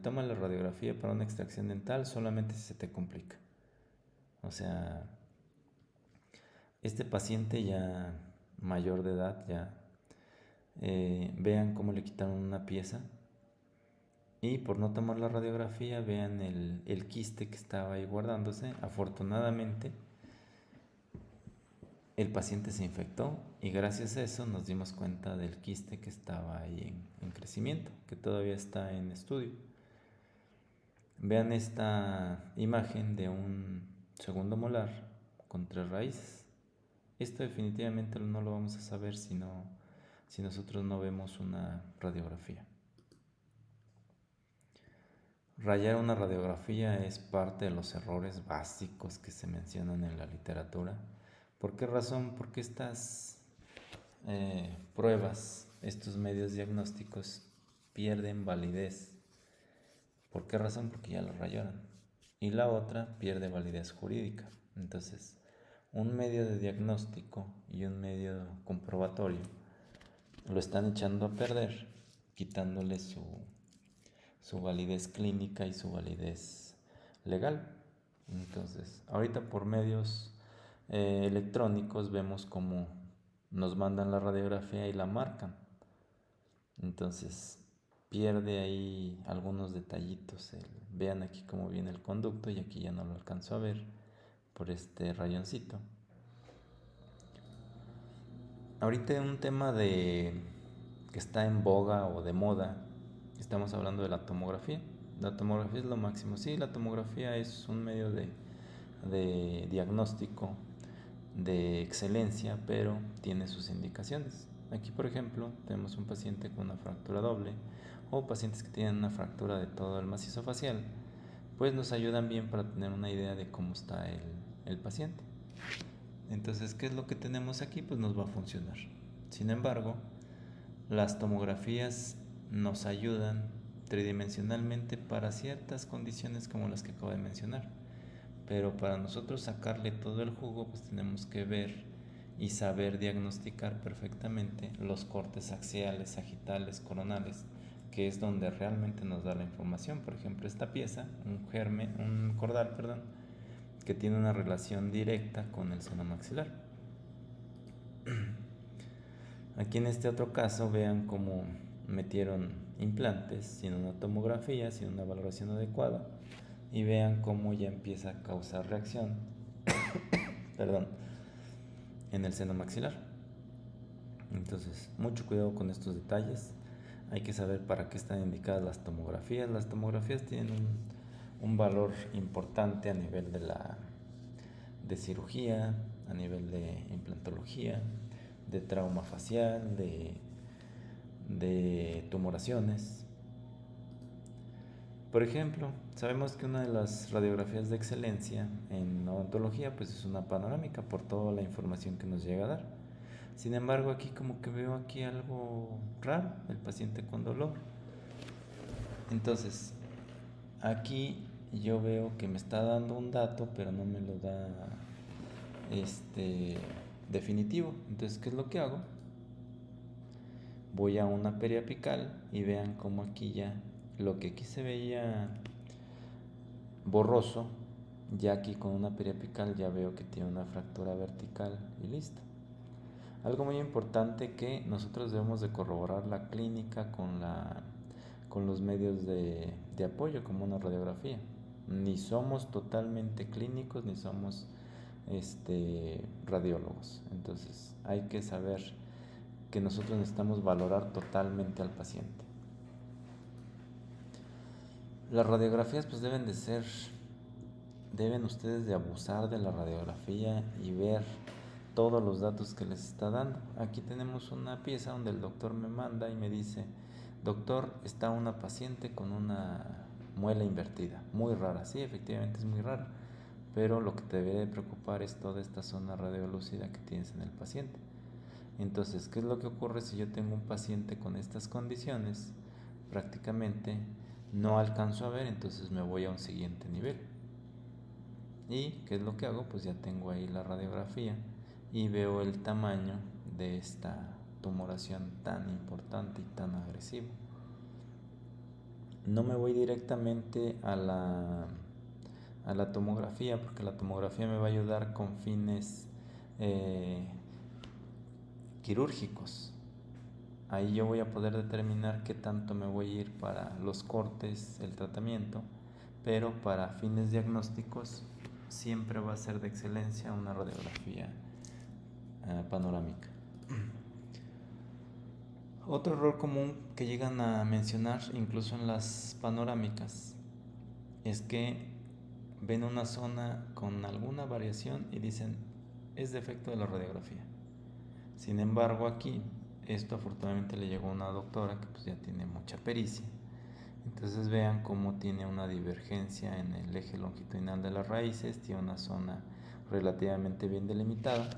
toma la radiografía para una extracción dental solamente si se te complica. O sea, este paciente ya mayor de edad, ya vean cómo le quitaron una pieza y por no tomar la radiografía vean el quiste que estaba ahí guardándose. Afortunadamente el paciente se infectó y gracias a eso nos dimos cuenta del quiste que estaba ahí en crecimiento, que todavía está en estudio. Vean esta imagen de un segundo molar con 3 raíces. Esto definitivamente no lo vamos a saber si nosotros no vemos una radiografía. Rayar una radiografía es parte de los errores básicos que se mencionan en la literatura. ¿Por qué razón? Porque estas pruebas, estos medios diagnósticos pierden validez. ¿Por qué razón? Porque ya lo rayaron. Y la otra pierde validez jurídica. Entonces, un medio de diagnóstico y un medio comprobatorio lo están echando a perder, quitándole su validez clínica y su validez legal. Entonces, ahorita por medios electrónicos vemos cómo nos mandan la radiografía y la marcan. Entonces, pierde ahí algunos detallitos. Vean aquí cómo viene el conducto y aquí ya no lo alcanzo a ver por este rayoncito. Ahorita un tema que está en boga o de moda, estamos hablando de la tomografía. La tomografía es lo máximo. Sí, la tomografía es un medio de diagnóstico de excelencia, pero tiene sus indicaciones. Aquí, por ejemplo, tenemos un paciente con una fractura doble o pacientes que tienen una fractura de todo el macizo facial, pues nos ayudan bien para tener una idea de cómo está el paciente. Entonces, ¿qué es lo que tenemos aquí? Pues nos va a funcionar. Sin embargo, las tomografías nos ayudan tridimensionalmente para ciertas condiciones como las que acabo de mencionar. Pero para nosotros sacarle todo el jugo, pues tenemos que ver y saber diagnosticar perfectamente los cortes axiales, sagitales, coronales, que es donde realmente nos da la información. Por ejemplo, esta pieza, un cordal, que tiene una relación directa con el seno maxilar. Aquí en este otro caso vean cómo metieron implantes sin una tomografía, sin una valoración adecuada, y vean cómo ya empieza a causar reacción en el seno maxilar. Entonces, mucho cuidado con estos detalles. Hay que saber para qué están indicadas las tomografías. Las tomografías tienen un valor importante a nivel de cirugía, a nivel de implantología, de trauma facial, de tumoraciones. Por ejemplo, sabemos que una de las radiografías de excelencia en odontología pues es una panorámica por toda la información que nos llega a dar. Sin embargo, aquí como que veo aquí algo raro, el paciente con dolor. Entonces, aquí yo veo que me está dando un dato, pero no me lo da definitivo. Entonces, ¿qué es lo que hago? Voy a una periapical y vean cómo aquí ya lo que aquí se veía borroso, ya aquí con una periapical ya veo que tiene una fractura vertical y listo. Algo muy importante que nosotros debemos de corroborar la clínica con los medios de apoyo como una radiografía. Ni somos totalmente clínicos ni somos radiólogos. Entonces hay que saber que nosotros necesitamos valorar totalmente al paciente. Las radiografías pues deben ustedes de abusar de la radiografía y ver todos los datos que les está dando. Aquí tenemos una pieza donde el doctor me manda y me dice: doctor, está una paciente con una muela invertida, muy rara. Sí, efectivamente es muy rara, pero lo que te debe de preocupar es toda esta zona radiolúcida que tienes en el paciente. Entonces, ¿qué es lo que ocurre si yo tengo un paciente con estas condiciones? Prácticamente no alcanzo a ver, entonces me voy a un siguiente nivel. ¿Y qué es lo que hago? Pues ya tengo ahí la radiografía y veo el tamaño de esta tumoración tan importante y tan agresiva. No me voy directamente a la tomografía, porque la tomografía me va a ayudar con fines quirúrgicos. Ahí yo voy a poder determinar qué tanto me voy a ir para los cortes, el tratamiento, pero para fines diagnósticos siempre va a ser de excelencia una radiografía panorámica. Otro error común que llegan a mencionar incluso en las panorámicas es que ven una zona con alguna variación y dicen es defecto de la radiografía. Sin embargo, aquí esto afortunadamente le llegó a una doctora que pues ya tiene mucha pericia. Entonces vean cómo tiene una divergencia en el eje longitudinal de las raíces, tiene una zona relativamente bien delimitada.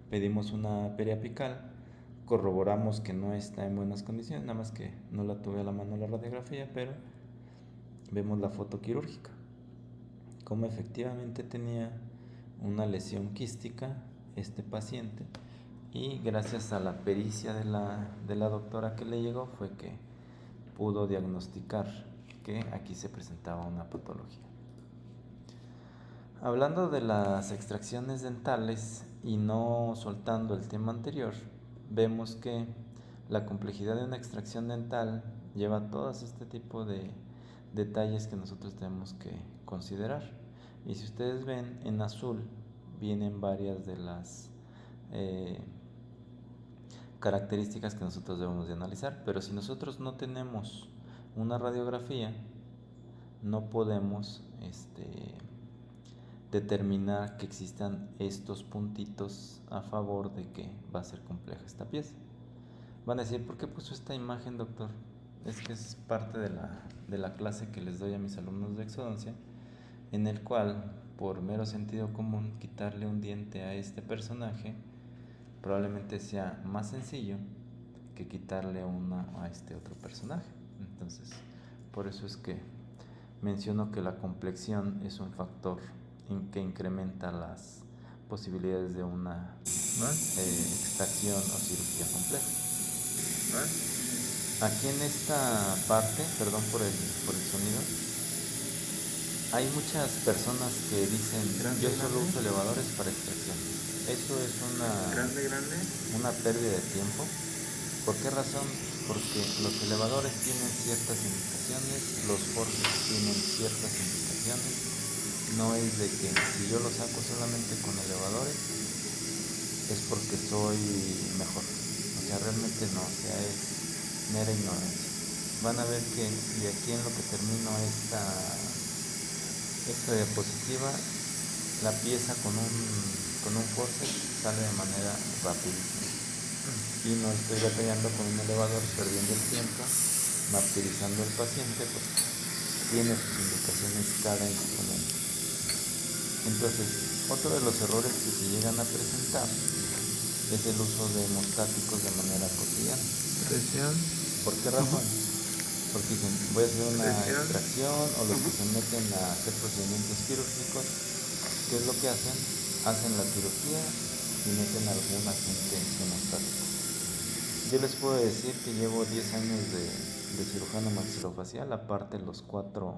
Pedimos una periapical, corroboramos que no está en buenas condiciones, nada más que no la tuve a la mano la radiografía, pero vemos la foto quirúrgica, como efectivamente tenía una lesión quística este paciente, y gracias a la pericia de la doctora que le llegó fue que pudo diagnosticar que aquí se presentaba una patología. Hablando de las extracciones dentales y no soltando el tema anterior, vemos que la complejidad de una extracción dental lleva todos este tipo de detalles que nosotros tenemos que considerar. Y si ustedes ven, en azul vienen varias de las características que nosotros debemos de analizar, pero si nosotros no tenemos una radiografía, no podemos determinar que existan estos puntitos a favor de que va a ser compleja esta pieza. Van a decir, ¿por qué puso esta imagen, doctor? Es que es parte de la clase que les doy a mis alumnos de exodoncia, en el cual, por mero sentido común, quitarle un diente a este personaje probablemente sea más sencillo que quitarle una a este otro personaje. Entonces, por eso es que menciono que la complexión es un factor que incrementa las posibilidades de una extracción o cirugía compleja. Aquí en esta parte, perdón por el sonido, hay muchas personas que dicen yo solo uso elevadores para extracciones. Eso es una pérdida de tiempo. ¿Por qué razón? Porque los elevadores tienen ciertas indicaciones, los forces tienen ciertas indicaciones. No es de que si yo lo saco solamente con elevadores es porque soy mejor. O sea, realmente no, o sea, es mera ignorancia. Van a ver que de aquí en lo que termino esta diapositiva, la pieza con un forceps sale de manera rapidísima. Y no estoy batallando con un elevador, perdiendo el tiempo, martirizando al paciente porque tiene sus indicaciones cada instrumento. Entonces, otro de los errores que se llegan a presentar es el uso de hemostáticos de manera cotidiana. Presión. ¿Por qué razón? Porque dicen, voy a hacer una extracción, o los que se meten a hacer procedimientos quirúrgicos, ¿qué es lo que hacen? Hacen la cirugía y meten algún agente hemostático. Yo les puedo decir que llevo 10 años de cirujano maxilofacial, aparte los 4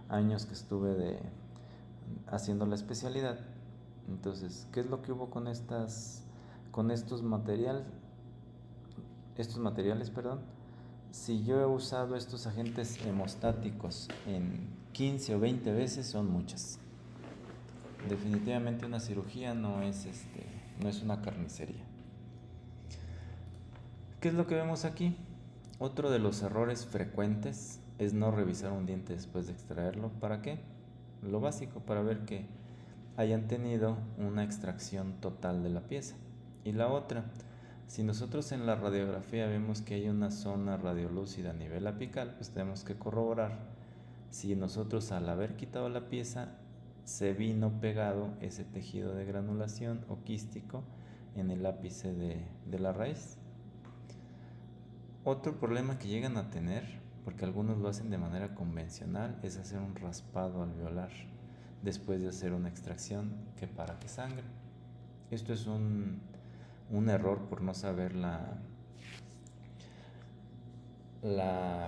años que estuve haciendo la especialidad. Entonces, ¿qué es lo que hubo con estos materiales? Si yo he usado estos agentes hemostáticos en 15 o 20 veces, son muchas. Definitivamente una cirugía no es una carnicería. ¿Qué es lo que vemos aquí? Otro de los errores frecuentes es no revisar un diente después de extraerlo. ¿Para qué? Lo básico, para ver que hayan tenido una extracción total de la pieza. Y la otra, si nosotros en la radiografía vemos que hay una zona radiolúcida a nivel apical, pues tenemos que corroborar si nosotros al haber quitado la pieza se vino pegado ese tejido de granulación o quístico en el ápice de la raíz. Otro problema que llegan a tener, porque algunos lo hacen de manera convencional, es hacer un raspado alveolar después de hacer una extracción que para que sangre. Esto es un error por no saber la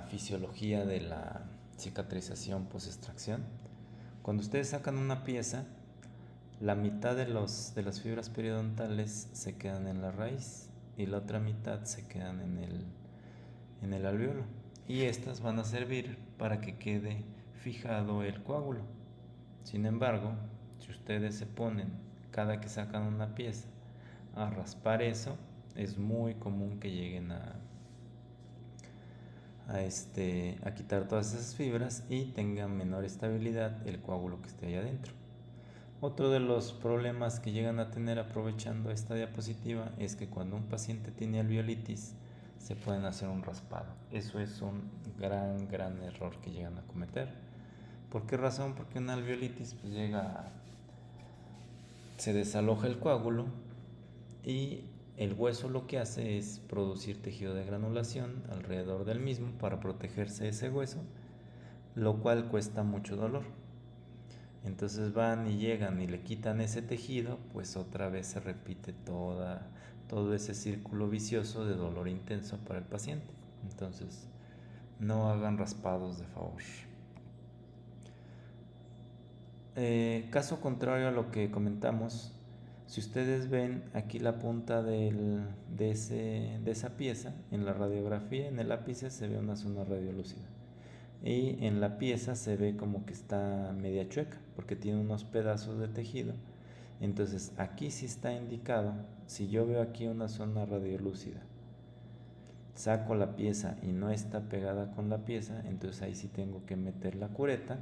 fisiología de la cicatrización post-extracción. Cuando ustedes sacan una pieza, la mitad de las fibras periodontales se quedan en la raíz y la otra mitad se quedan en el alvéolo. Y estas van a servir para que quede fijado el coágulo. Sin embargo, si ustedes se ponen cada que sacan una pieza a raspar eso, es muy común que lleguen a quitar todas esas fibras y tengan menor estabilidad el coágulo que esté ahí adentro. Otro de los problemas que llegan a tener aprovechando esta diapositiva es que cuando un paciente tiene alveolitis se pueden hacer un raspado. Eso es un gran error que llegan a cometer. ¿Por qué razón? Porque una alveolitis pues se desaloja el coágulo y el hueso lo que hace es producir tejido de granulación alrededor del mismo para protegerse de ese hueso, lo cual cuesta mucho dolor. Entonces van y llegan y le quitan ese tejido, pues otra vez se repite todo ese círculo vicioso de dolor intenso para el paciente. Entonces, no hagan raspados de favor. Caso contrario a lo que comentamos, si ustedes ven aquí la punta de esa pieza, en la radiografía, en el ápice se ve una zona radiolúcida. Y en la pieza se ve como que está media chueca, porque tiene unos pedazos de tejido. Entonces aquí sí está indicado, si yo veo aquí una zona radiolúcida, saco la pieza y no está pegada con la pieza, entonces ahí sí tengo que meter la cureta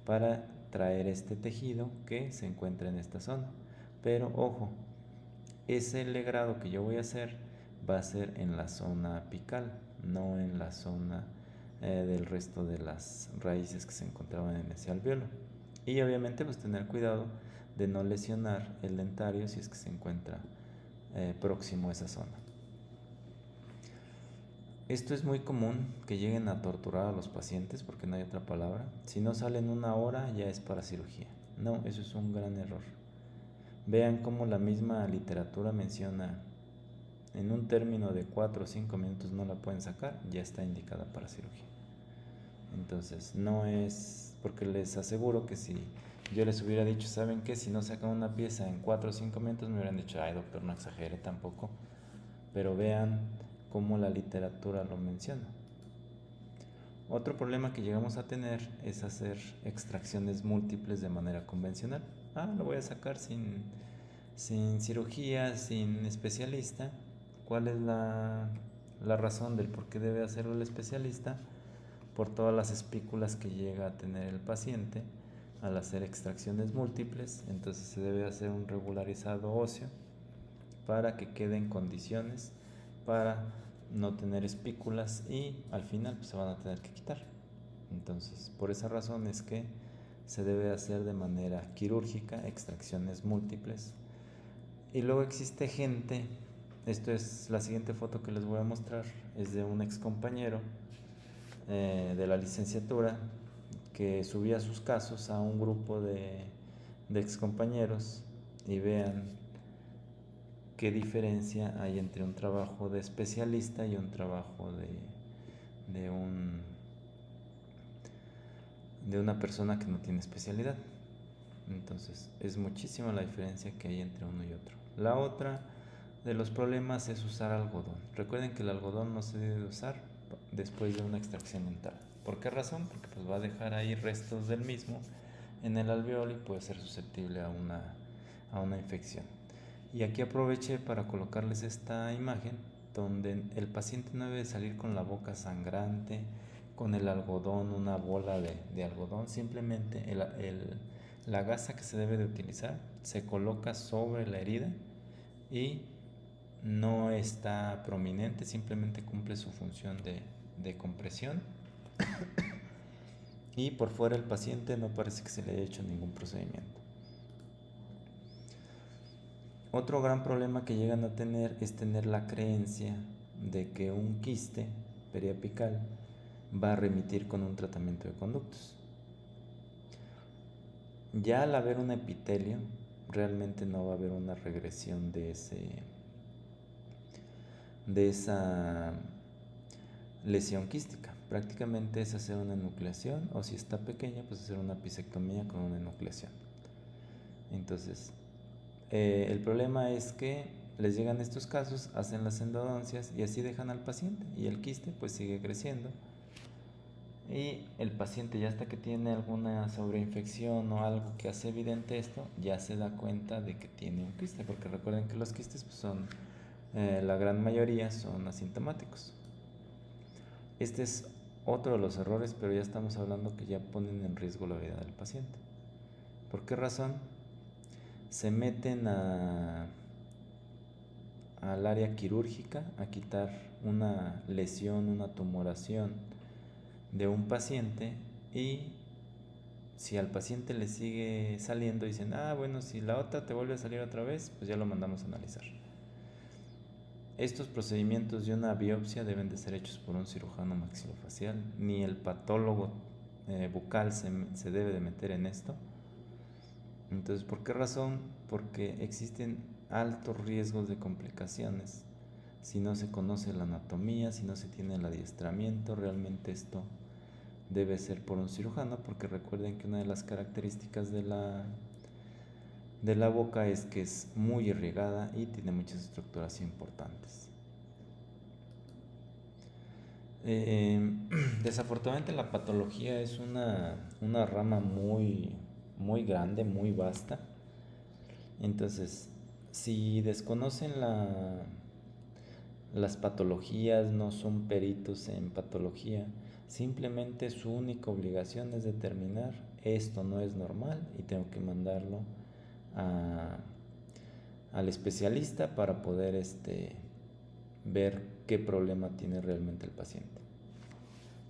para traer este tejido que se encuentra en esta zona. Pero ojo, ese legrado que yo voy a hacer va a ser en la zona apical, no en la zona del resto de las raíces que se encontraban en ese alvéolo. Y obviamente pues tener cuidado de no lesionar el dentario si es que se encuentra próximo a esa zona. Esto es muy común que lleguen a torturar a los pacientes, porque no hay otra palabra. Si no sale en una hora ya es para cirugía. No, eso es un gran error. Vean cómo la misma literatura menciona en un término de 4 o 5 minutos no la pueden sacar, ya está indicada para cirugía. Entonces no es, porque les aseguro que si yo les hubiera dicho, ¿saben qué? Si no sacan una pieza en 4 o 5 minutos me hubieran dicho, ay doctor, no exagere tampoco. Pero vean cómo la literatura lo menciona. Otro problema que llegamos a tener es hacer extracciones múltiples de manera convencional. Lo voy a sacar sin cirugía, sin especialista. ¿Cuál es la razón del por qué debe hacerlo el especialista? Por todas las espículas que llega a tener el paciente al hacer extracciones múltiples. Entonces se debe hacer un regularizado óseo para que quede en condiciones para no tener espículas y al final pues, se van a tener que quitar. Entonces, por esa razón es que se debe hacer de manera quirúrgica extracciones múltiples. Y luego existe gente, esto es la siguiente foto que les voy a mostrar, es de un ex compañero de la licenciatura que subía sus casos a un grupo de ex compañeros y vean qué diferencia hay entre un trabajo de especialista y un trabajo de una persona que no tiene especialidad. Entonces es muchísima la diferencia que hay entre uno y otro. La otra de los problemas es usar algodón. Recuerden que el algodón no se debe usar después de una extracción dental. ¿Por qué razón? Porque pues va a dejar ahí restos del mismo en el alvéolo y puede ser susceptible a una infección. Y aquí aproveché para colocarles esta imagen donde el paciente no debe salir con la boca sangrante, con el algodón, una bola de algodón. Simplemente la gasa que se debe de utilizar se coloca sobre la herida y no está prominente, simplemente cumple su función de compresión. Y por fuera el paciente no parece que se le haya hecho ningún procedimiento. Otro gran problema que llegan a tener es tener la creencia de que un quiste periapical va a remitir con un tratamiento de conductos. Ya al haber un epitelio, realmente no va a haber una regresión de de esa lesión quística. Prácticamente es hacer una enucleación, o si está pequeña, pues hacer una pisectomía con una enucleación. Entonces, el problema es que les llegan estos casos, hacen las endodoncias y así dejan al paciente, y el quiste pues sigue creciendo, y el paciente ya hasta que tiene alguna sobreinfección o algo que hace evidente esto, ya se da cuenta de que tiene un quiste, porque recuerden que los quistes pues son, la gran mayoría son asintomáticos. Este es otro de los errores, pero ya estamos hablando que ya ponen en riesgo la vida del paciente. ¿Por qué razón? Se meten al área quirúrgica a quitar una lesión, una tumoración de un paciente, y si al paciente le sigue saliendo, dicen, bueno, si la otra te vuelve a salir otra vez, pues ya lo mandamos a analizar. Estos procedimientos de una biopsia deben de ser hechos por un cirujano maxilofacial. Ni el patólogo bucal se debe de meter en esto. Entonces, ¿por qué razón? Porque existen altos riesgos de complicaciones. Si no se conoce la anatomía, si no se tiene el adiestramiento, realmente esto debe ser por un cirujano, porque recuerden que una de las características de la boca es que es muy irrigada y tiene muchas estructuras importantes. Desafortunadamente la patología es una rama muy, muy grande, muy vasta. Entonces, si desconocen las patologías, no son peritos en patología, simplemente su única obligación es determinar esto no es normal y tengo que mandarlo al especialista para poder ver qué problema tiene realmente el paciente.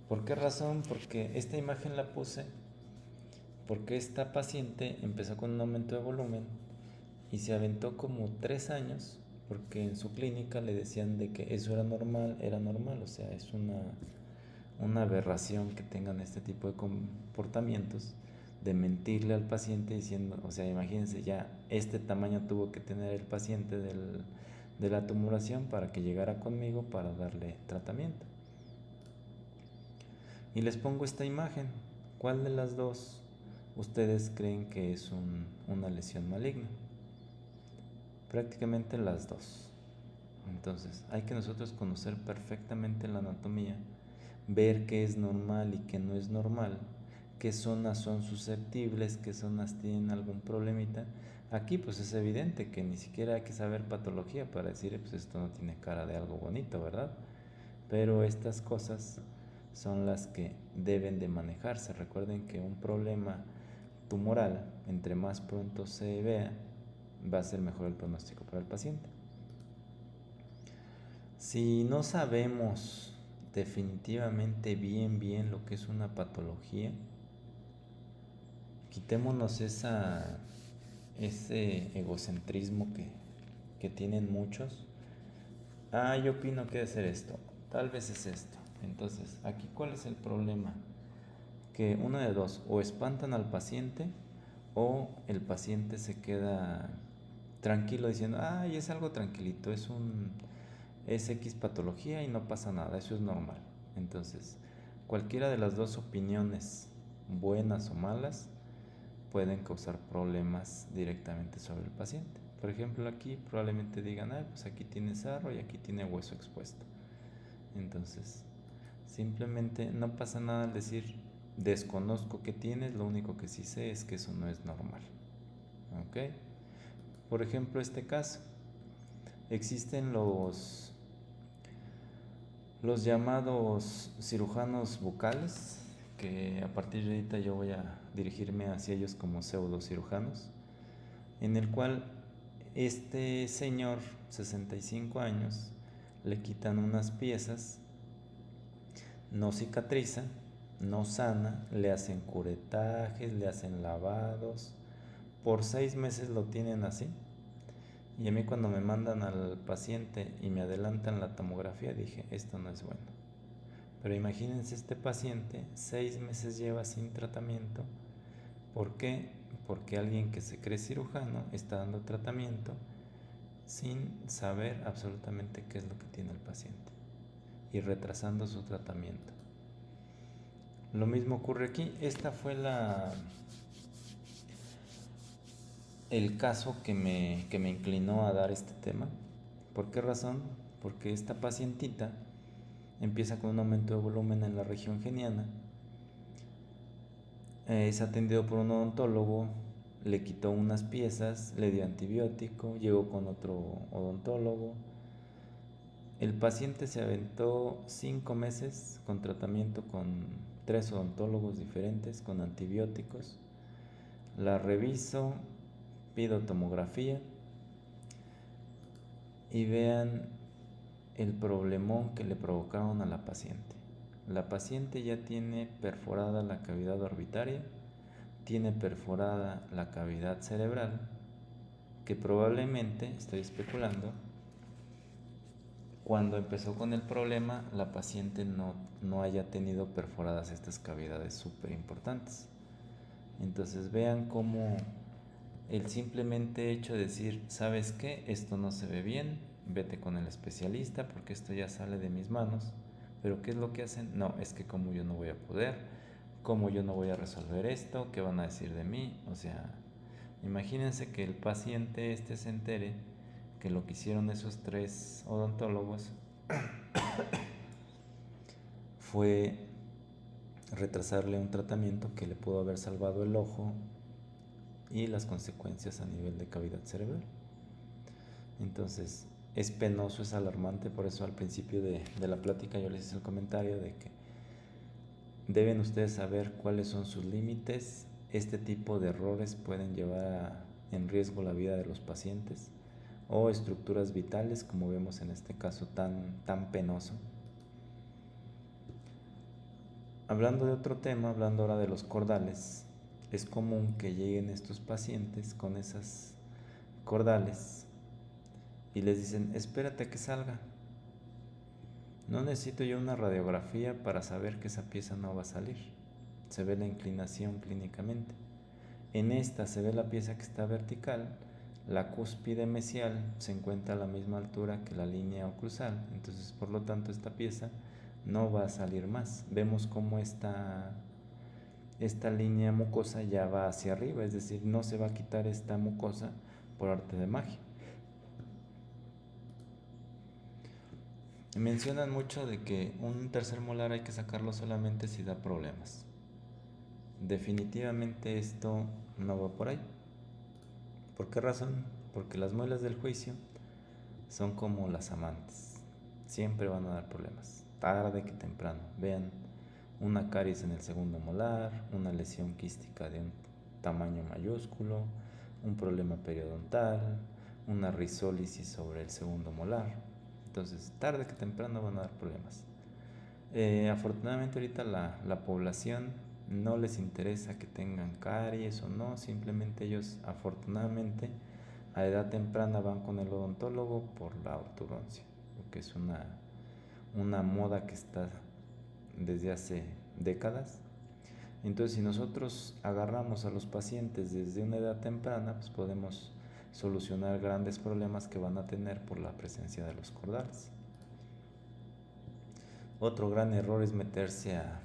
¿Por qué razón? Porque esta imagen la puse porque esta paciente empezó con un aumento de volumen y se aventó como 3 años, porque en su clínica le decían de que eso era normal, o sea, es una aberración que tengan este tipo de comportamientos, de mentirle al paciente diciendo, o sea, imagínense, ya este tamaño tuvo que tener el paciente de la tumoración para que llegara conmigo para darle tratamiento. Y les pongo esta imagen. ¿Cuál de las dos ustedes creen que es una lesión maligna? Prácticamente las dos. Entonces, hay que nosotros conocer perfectamente la anatomía, ver qué es normal y qué no es normal, qué zonas son susceptibles, qué zonas tienen algún problemita. Aquí pues es evidente que ni siquiera hay que saber patología para decir, pues esto no tiene cara de algo bonito, ¿verdad? Pero estas cosas son las que deben de manejarse. Recuerden que un problema tumoral, entre más pronto se vea, va a ser mejor el pronóstico para el paciente. Si no sabemos definitivamente bien lo que es una patología, quitémonos ese egocentrismo que tienen muchos. Yo opino que debe ser esto, tal vez es esto. Entonces, aquí ¿cuál es el problema? Que una de dos, o espantan al paciente o el paciente se queda tranquilo diciendo, es algo tranquilito, es X patología y no pasa nada, eso es normal. Entonces, cualquiera de las dos opiniones, buenas o malas, pueden causar problemas directamente sobre el paciente. Por ejemplo, aquí probablemente digan, pues aquí tiene sarro y aquí tiene hueso expuesto. Entonces, simplemente no pasa nada al decir, desconozco qué tienes, lo único que sí sé es que eso no es normal. ¿Ok? Por ejemplo, este caso, existen los llamados cirujanos bucales, que a partir de ahorita yo voy a dirigirme hacia ellos como pseudocirujanos, en el cual este señor, 65 años, le quitan unas piezas, no cicatriza, no sana, le hacen curetajes, le hacen lavados, por 6 meses lo tienen así. Y a mí cuando me mandan al paciente y me adelantan la tomografía, dije, esto no es bueno. Pero imagínense, este paciente 6 meses lleva sin tratamiento. ¿Por qué? Porque alguien que se cree cirujano está dando tratamiento sin saber absolutamente qué es lo que tiene el paciente y retrasando su tratamiento. Lo mismo ocurre aquí. Esta fue el caso que me inclinó a dar este tema. ¿Por qué razón? Porque esta pacientita empieza con un aumento de volumen en la región geniana, es atendido por un odontólogo, le quitó unas piezas, le dio antibiótico, llegó con otro odontólogo. El paciente se aventó 5 meses con tratamiento con 3 odontólogos diferentes, con antibióticos. La reviso, pido tomografía y vean el problemón que le provocaron a la paciente. La paciente ya tiene perforada la cavidad orbitaria, tiene perforada la cavidad cerebral, que probablemente, estoy especulando, cuando empezó con el problema, la paciente no haya tenido perforadas estas cavidades súper importantes. Entonces vean cómo el simplemente hecho de decir, ¿sabes qué? Esto no se ve bien, vete con el especialista porque esto ya sale de mis manos. Pero ¿qué es lo que hacen? No, es que como yo no voy a poder, como yo no voy a resolver esto, ¿qué van a decir de mí? O sea, imagínense que el paciente se entere que lo que hicieron esos 3 odontólogos fue retrasarle un tratamiento que le pudo haber salvado el ojo y las consecuencias a nivel de cavidad cerebral. Entonces, es penoso, es alarmante, por eso al principio de la plática yo les hice el comentario de que deben ustedes saber cuáles son sus límites. Este tipo de errores pueden llevar en riesgo la vida de los pacientes o estructuras vitales, como vemos en este caso tan penoso. Hablando de otro tema, hablando ahora de los cordales, es común que lleguen estos pacientes con esas cordales y les dicen, espérate a que salga. No necesito yo una radiografía para saber que esa pieza no va a salir. Se ve la inclinación clínicamente. En esta se ve la pieza que está vertical, la cúspide mesial se encuentra a la misma altura que la línea oclusal, entonces por lo tanto esta pieza no va a salir más. Vemos cómo esta línea mucosa ya va hacia arriba, es decir, no se va a quitar esta mucosa por arte de magia. Mencionan mucho de que un tercer molar hay que sacarlo solamente si da problemas. Definitivamente esto no va por ahí. ¿Por qué razón? Porque las muelas del juicio son como las amantes. Siempre van a dar problemas, tarde que temprano. Vean, una caries en el segundo molar, una lesión quística de un tamaño mayúsculo, un problema periodontal, una risólisis sobre el segundo molar. Entonces, tarde que temprano van a dar problemas. Afortunadamente ahorita la población no les interesa que tengan caries o no, simplemente ellos afortunadamente a edad temprana van con el odontólogo por la ortodoncia, porque es una moda que está desde hace décadas. Entonces, si nosotros agarramos a los pacientes desde una edad temprana, pues podemos solucionar grandes problemas que van a tener por la presencia de los cordales. Otro gran error es meterse a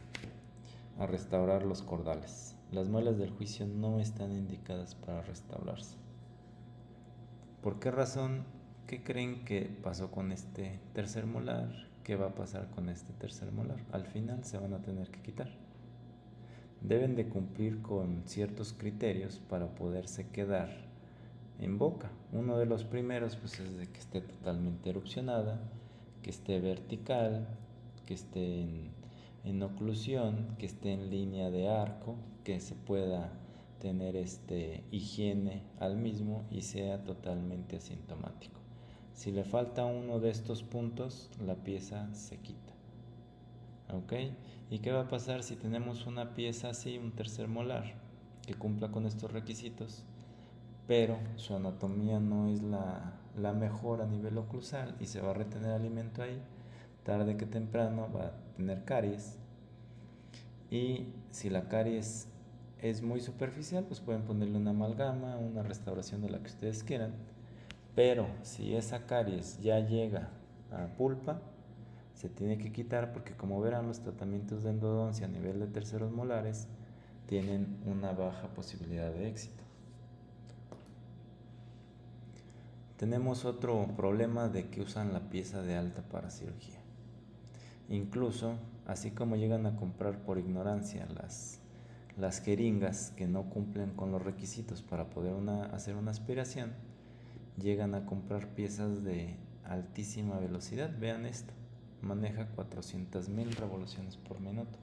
restaurar los cordales. Las muelas del juicio no están indicadas para restaurarse. ¿Por qué razón? ¿Qué creen que pasó con este tercer molar? ¿Qué va a pasar con este tercer molar? Al final se van a tener que quitar. Deben de cumplir con ciertos criterios para poderse quedar en boca. Uno de los primeros pues es de que esté totalmente erupcionada, que esté vertical, que esté en oclusión, que esté en línea de arco, que se pueda tener higiene al mismo y sea totalmente asintomático. Si le falta uno de estos puntos, la pieza se quita. ¿Ok? ¿Y qué va a pasar si tenemos una pieza así, un tercer molar, que cumpla con estos requisitos, pero su anatomía no es la mejor a nivel oclusal y se va a retener alimento ahí? Tarde que temprano va a tener caries, y si la caries es muy superficial, pues pueden ponerle una amalgama, una restauración de la que ustedes quieran, Pero si esa caries ya llega a pulpa, se tiene que quitar porque, como verán, los tratamientos de endodoncia a nivel de terceros molares tienen una baja posibilidad de éxito. Tenemos otro problema de que usan la pieza de alta para cirugía. Incluso, así como llegan a comprar por ignorancia las jeringas que no cumplen con los requisitos para poder hacer una aspiración, llegan a comprar piezas de altísima velocidad. Vean esto, maneja 400,000 revoluciones por minuto.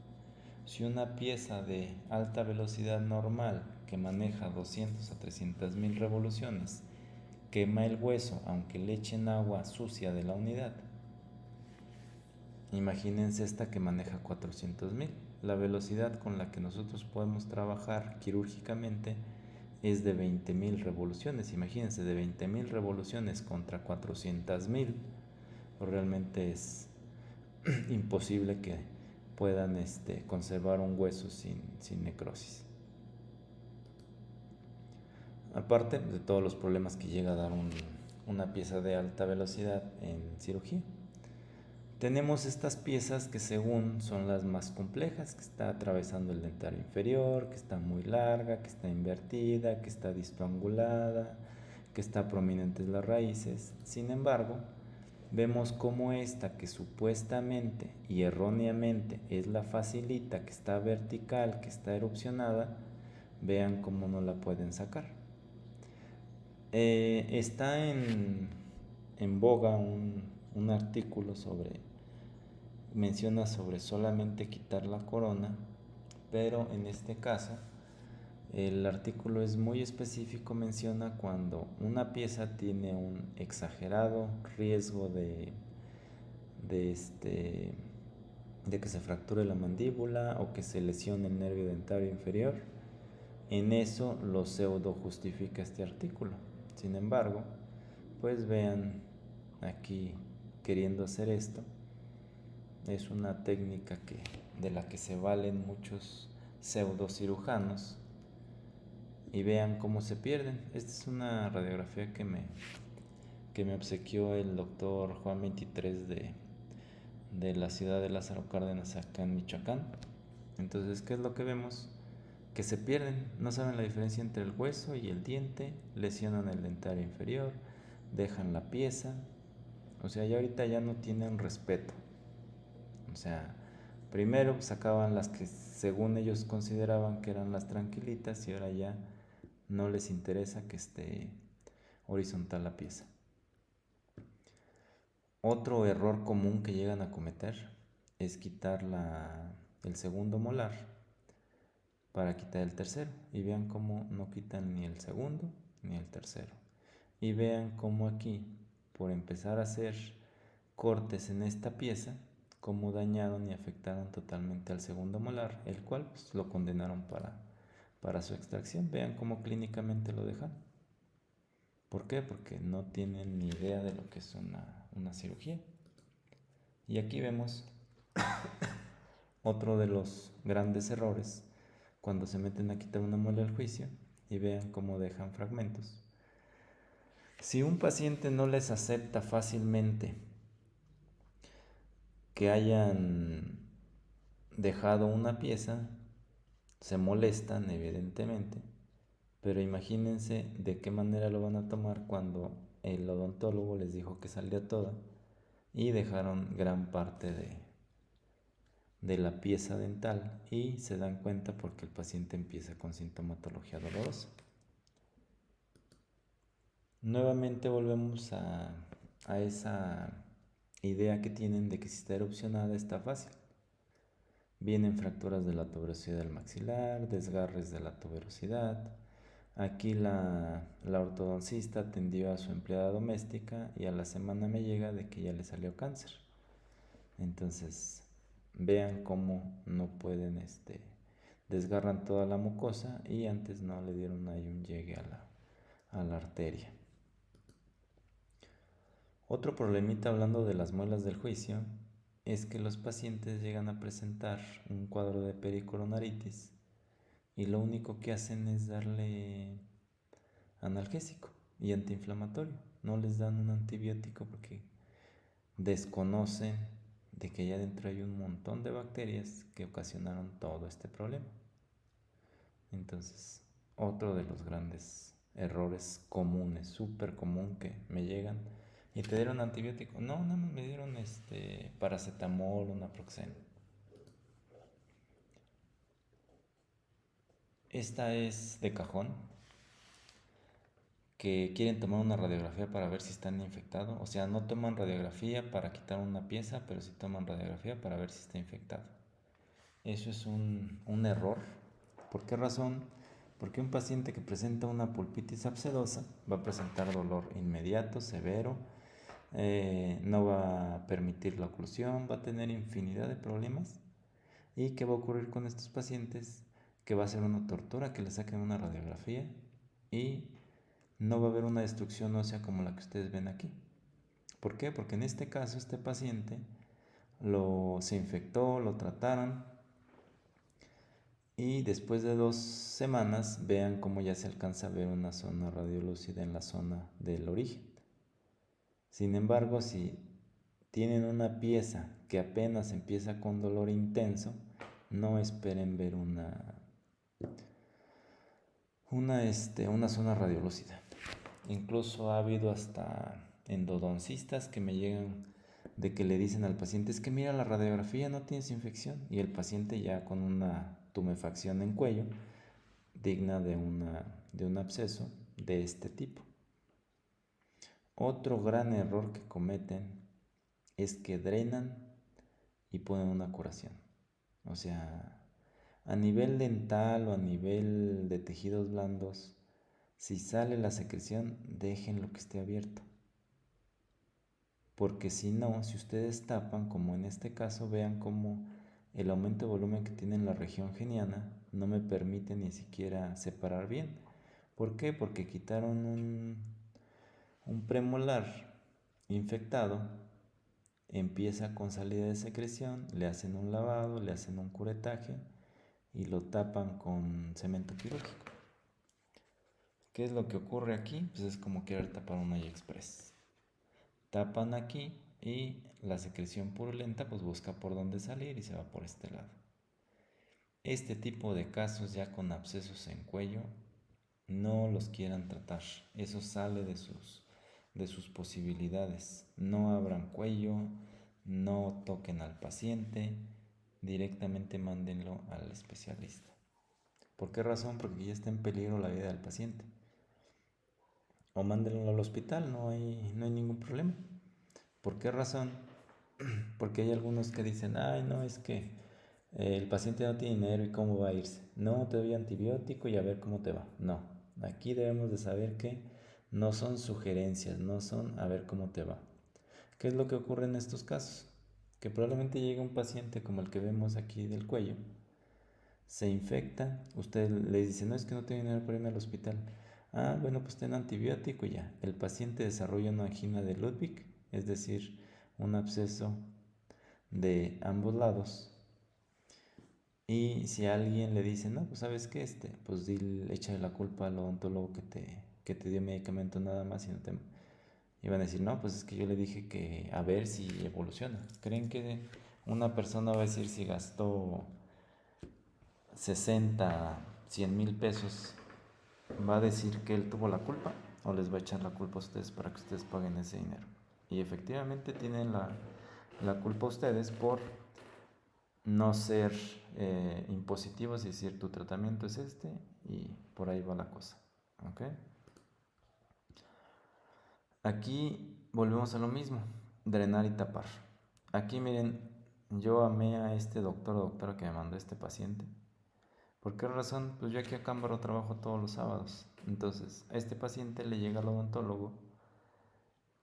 Si una pieza de alta velocidad normal que maneja 200 a 300,000 revoluciones quema el hueso aunque le echen agua sucia de la unidad, imagínense esta que maneja 400,000. La velocidad con la que nosotros podemos trabajar quirúrgicamente es de 20,000 revoluciones. Imagínense, de 20,000 revoluciones contra 400,000, pues realmente es imposible que puedan conservar un hueso sin necrosis. Aparte de todos los problemas que llega a dar una pieza de alta velocidad en cirugía. Tenemos estas piezas que según son las más complejas, que está atravesando el dentario inferior, que está muy larga, que está invertida, que está distoangulada, que está prominentes las raíces. Sin embargo, vemos cómo esta, que supuestamente y erróneamente es la facilita, que está vertical, que está erupcionada, vean cómo no la pueden sacar. Está en boga un artículo menciona sobre solamente quitar la corona, pero en este caso el artículo es muy específico, menciona cuando una pieza tiene un exagerado riesgo de que se fracture la mandíbula o que se lesione el nervio dentario inferior. En eso lo pseudo justifica este artículo. Sin embargo, pues vean aquí queriendo hacer esto, es una técnica de la que se valen muchos pseudocirujanos y vean cómo se pierden. Esta es una radiografía que me obsequió el doctor Juan 23 de la ciudad de Lázaro Cárdenas, acá en Michoacán. Entonces, ¿qué es lo que vemos? Que se pierden, no saben la diferencia entre el hueso y el diente, lesionan el dentario inferior, dejan la pieza, o sea, ya ahorita ya no tienen respeto. O sea, primero sacaban las que según ellos consideraban que eran las tranquilitas y ahora ya no les interesa que esté horizontal la pieza. Otro error común que llegan a cometer es quitar el segundo molar para quitar el tercero, y vean cómo no quitan ni el segundo ni el tercero, y vean cómo aquí, por empezar a hacer cortes en esta pieza, cómo dañaron y afectaron totalmente al segundo molar, el cual pues, lo condenaron para su extracción. Vean cómo clínicamente lo dejan. ¿Por qué? Porque no tienen ni idea de lo que es una cirugía. Y aquí vemos otro de los grandes errores cuando se meten a quitar una muela al juicio, y vean cómo dejan fragmentos. Si un paciente no les acepta fácilmente que hayan dejado una pieza, se molestan evidentemente, pero imagínense de qué manera lo van a tomar cuando el odontólogo les dijo que salía toda y dejaron gran parte de la pieza dental, y se dan cuenta porque el paciente empieza con sintomatología dolorosa. Nuevamente volvemos a esa idea que tienen de que si está erupcionada está fácil. Vienen fracturas de la tuberosidad del maxilar, desgarres de la tuberosidad. Aquí la ortodoncista atendió a su empleada doméstica y a la semana me llega de que ya le salió cáncer. Entonces, vean cómo no pueden, desgarran toda la mucosa y antes no le dieron ahí un llegue a la arteria. Otro problemita hablando de las muelas del juicio es que los pacientes llegan a presentar un cuadro de pericoronaritis y lo único que hacen es darle analgésico y antiinflamatorio. no les dan un antibiótico porque desconocen de que allá adentro hay un montón de bacterias que ocasionaron todo este problema. Entonces, otro de los grandes errores comunes, súper común, que me llegan y te dieron antibiótico. No, nada más me dieron paracetamol, un naproxeno. Esta es de cajón, que quieren tomar una radiografía para ver si están infectados. O sea, no toman radiografía para quitar una pieza, pero sí toman radiografía para ver si está infectado. Eso es un error. ¿Por qué razón? Porque un paciente que presenta una pulpitis abscedosa va a presentar dolor inmediato, severo, no va a permitir la oclusión, va a tener infinidad de problemas. ¿Y qué va a ocurrir con estos pacientes? Que va a ser una tortura que le saquen una radiografía y no va a haber una destrucción ósea como la que ustedes ven aquí. ¿Por qué? Porque en este caso este paciente se infectó, lo trataron y después de 2 semanas vean cómo ya se alcanza a ver una zona radiolúcida en la zona del origen. Sin embargo, si tienen una pieza que apenas empieza con dolor intenso, no esperen ver una zona radiolúcida. Incluso ha habido hasta endodoncistas que me llegan de que le dicen al paciente, es que mira la radiografía, no tienes infección, y el paciente ya con una tumefacción en cuello digna de un absceso de este tipo. Otro gran error que cometen es que drenan y ponen una curación. O sea, a nivel dental o a nivel de tejidos blandos, si sale la secreción, déjenlo que esté abierto. Porque si no, si ustedes tapan, como en este caso, vean cómo el aumento de volumen que tiene en la región geniana no me permite ni siquiera separar bien. ¿Por qué? Porque quitaron un premolar infectado, empieza con salida de secreción, le hacen un lavado, le hacen un curetaje y lo tapan con cemento quirúrgico. ¿Qué es lo que ocurre aquí? Pues es como querer tapar un AliExpress. Tapan aquí y la secreción purulenta pues busca por dónde salir y se va por este lado. Este tipo de casos ya con abscesos en cuello no los quieran tratar. Eso sale de sus posibilidades. No abran cuello, no toquen al paciente, directamente mándenlo al especialista. ¿Por qué razón? Porque ya está en peligro la vida del paciente. O mándenlo al hospital, no hay ningún problema. ¿Por qué razón? Porque hay algunos que dicen, ay, no, es que el paciente no tiene dinero y cómo va a irse. No, te doy antibiótico y a ver cómo te va. No, aquí debemos de saber que no son sugerencias, no son a ver cómo te va. ¿Qué es lo que ocurre en estos casos? Que probablemente llegue un paciente como el que vemos aquí del cuello, se infecta, usted le dice, no, es que no tengo dinero para irme al hospital. Ah, bueno, pues ten antibiótico y ya. El paciente desarrolla una angina de Ludwig, es decir, un absceso de ambos lados. Y si alguien le dice, no, pues sabes qué, pues échale la culpa al odontólogo que te dio medicamento nada más y no te... Y van a decir, no, pues es que yo le dije que a ver si evoluciona. ¿Creen que una persona va a decir si gastó 60, 100 mil pesos, va a decir que él tuvo la culpa o les va a echar la culpa a ustedes para que ustedes paguen ese dinero? Y efectivamente tienen la culpa ustedes por no ser impositivos y decir tu tratamiento es y por ahí va la cosa. ¿Ok? Aquí volvemos a lo mismo, drenar y tapar. Aquí miren, yo amé a este doctor o doctora que me mandó este paciente. ¿Por qué razón? Pues yo aquí a Cámbaro trabajo todos los sábados. Entonces, a este paciente le llega al odontólogo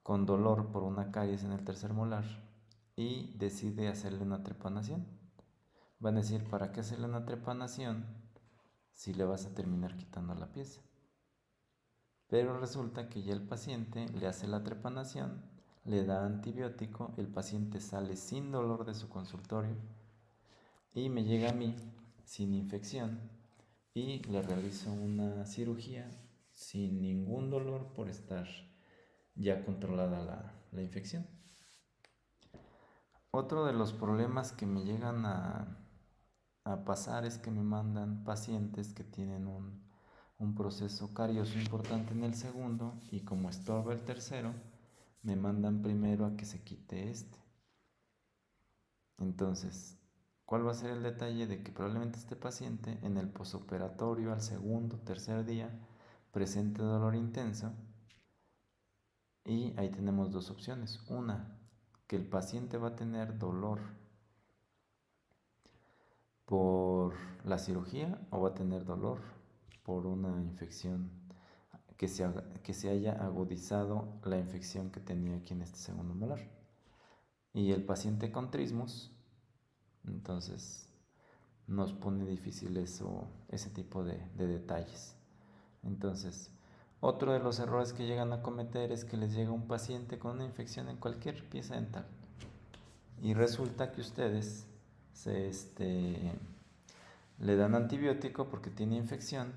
con dolor por una caries en el tercer molar y decide hacerle una trepanación. Van a decir, ¿para qué hacerle una trepanación si le vas a terminar quitando la pieza? Pero resulta que ya el paciente le hace la trepanación, le da antibiótico, el paciente sale sin dolor de su consultorio y me llega a mí sin infección y le realizo una cirugía sin ningún dolor por estar ya controlada la infección. Otro de los problemas que me llegan a pasar es que me mandan pacientes que tienen un proceso carioso importante en el segundo, y como estorba el tercero, me mandan primero a que se quite este. Entonces, ¿cuál va a ser el detalle? De que probablemente este paciente en el posoperatorio al segundo, tercer día presente dolor intenso, y ahí tenemos dos opciones. Una, que el paciente va a tener dolor por la cirugía, o va a tener dolor por una infección, que se haya agudizado la infección que tenía aquí en este segundo molar. Y el paciente con trismus, entonces nos pone difícil ese tipo de detalles. Entonces, otro de los errores que llegan a cometer es que les llega un paciente con una infección en cualquier pieza dental, y resulta que ustedes le dan antibiótico porque tiene infección,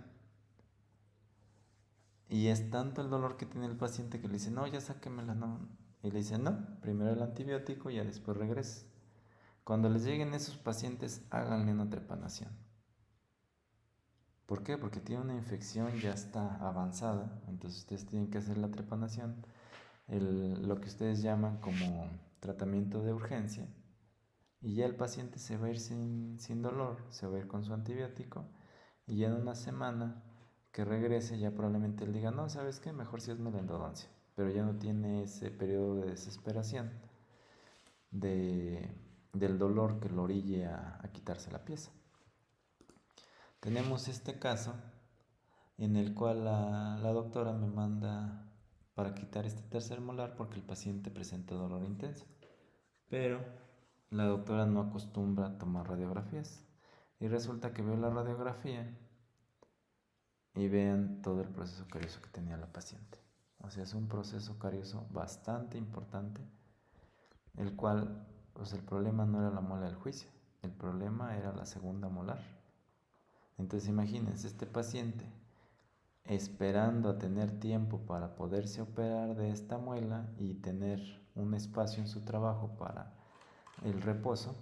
y es tanto el dolor que tiene el paciente que le dicen, no, ya sáquemela, no. Y le dicen, no, primero el antibiótico y ya después regreses. Cuando les lleguen esos pacientes, háganle una trepanación. ¿Por qué? Porque tiene una infección, ya está avanzada, entonces ustedes tienen que hacer la trepanación, lo que ustedes llaman como tratamiento de urgencia, y ya el paciente se va a ir sin dolor, se va a ir con su antibiótico, y ya en una semana que regrese ya probablemente él diga, no, ¿sabes qué? Mejor si es la endodoncia, pero ya no tiene ese periodo de desesperación del dolor que lo orille a quitarse la pieza. Tenemos este caso en el cual la doctora me manda para quitar este tercer molar porque el paciente presenta dolor intenso, pero la doctora no acostumbra a tomar radiografías, y resulta que veo la radiografía y vean todo el proceso carioso que tenía la paciente. O sea, es un proceso carioso bastante importante, el cual, pues el problema no era la muela del juicio, el problema era la segunda molar. Entonces imagínense, este paciente esperando a tener tiempo para poderse operar de esta muela y tener un espacio en su trabajo para el reposo,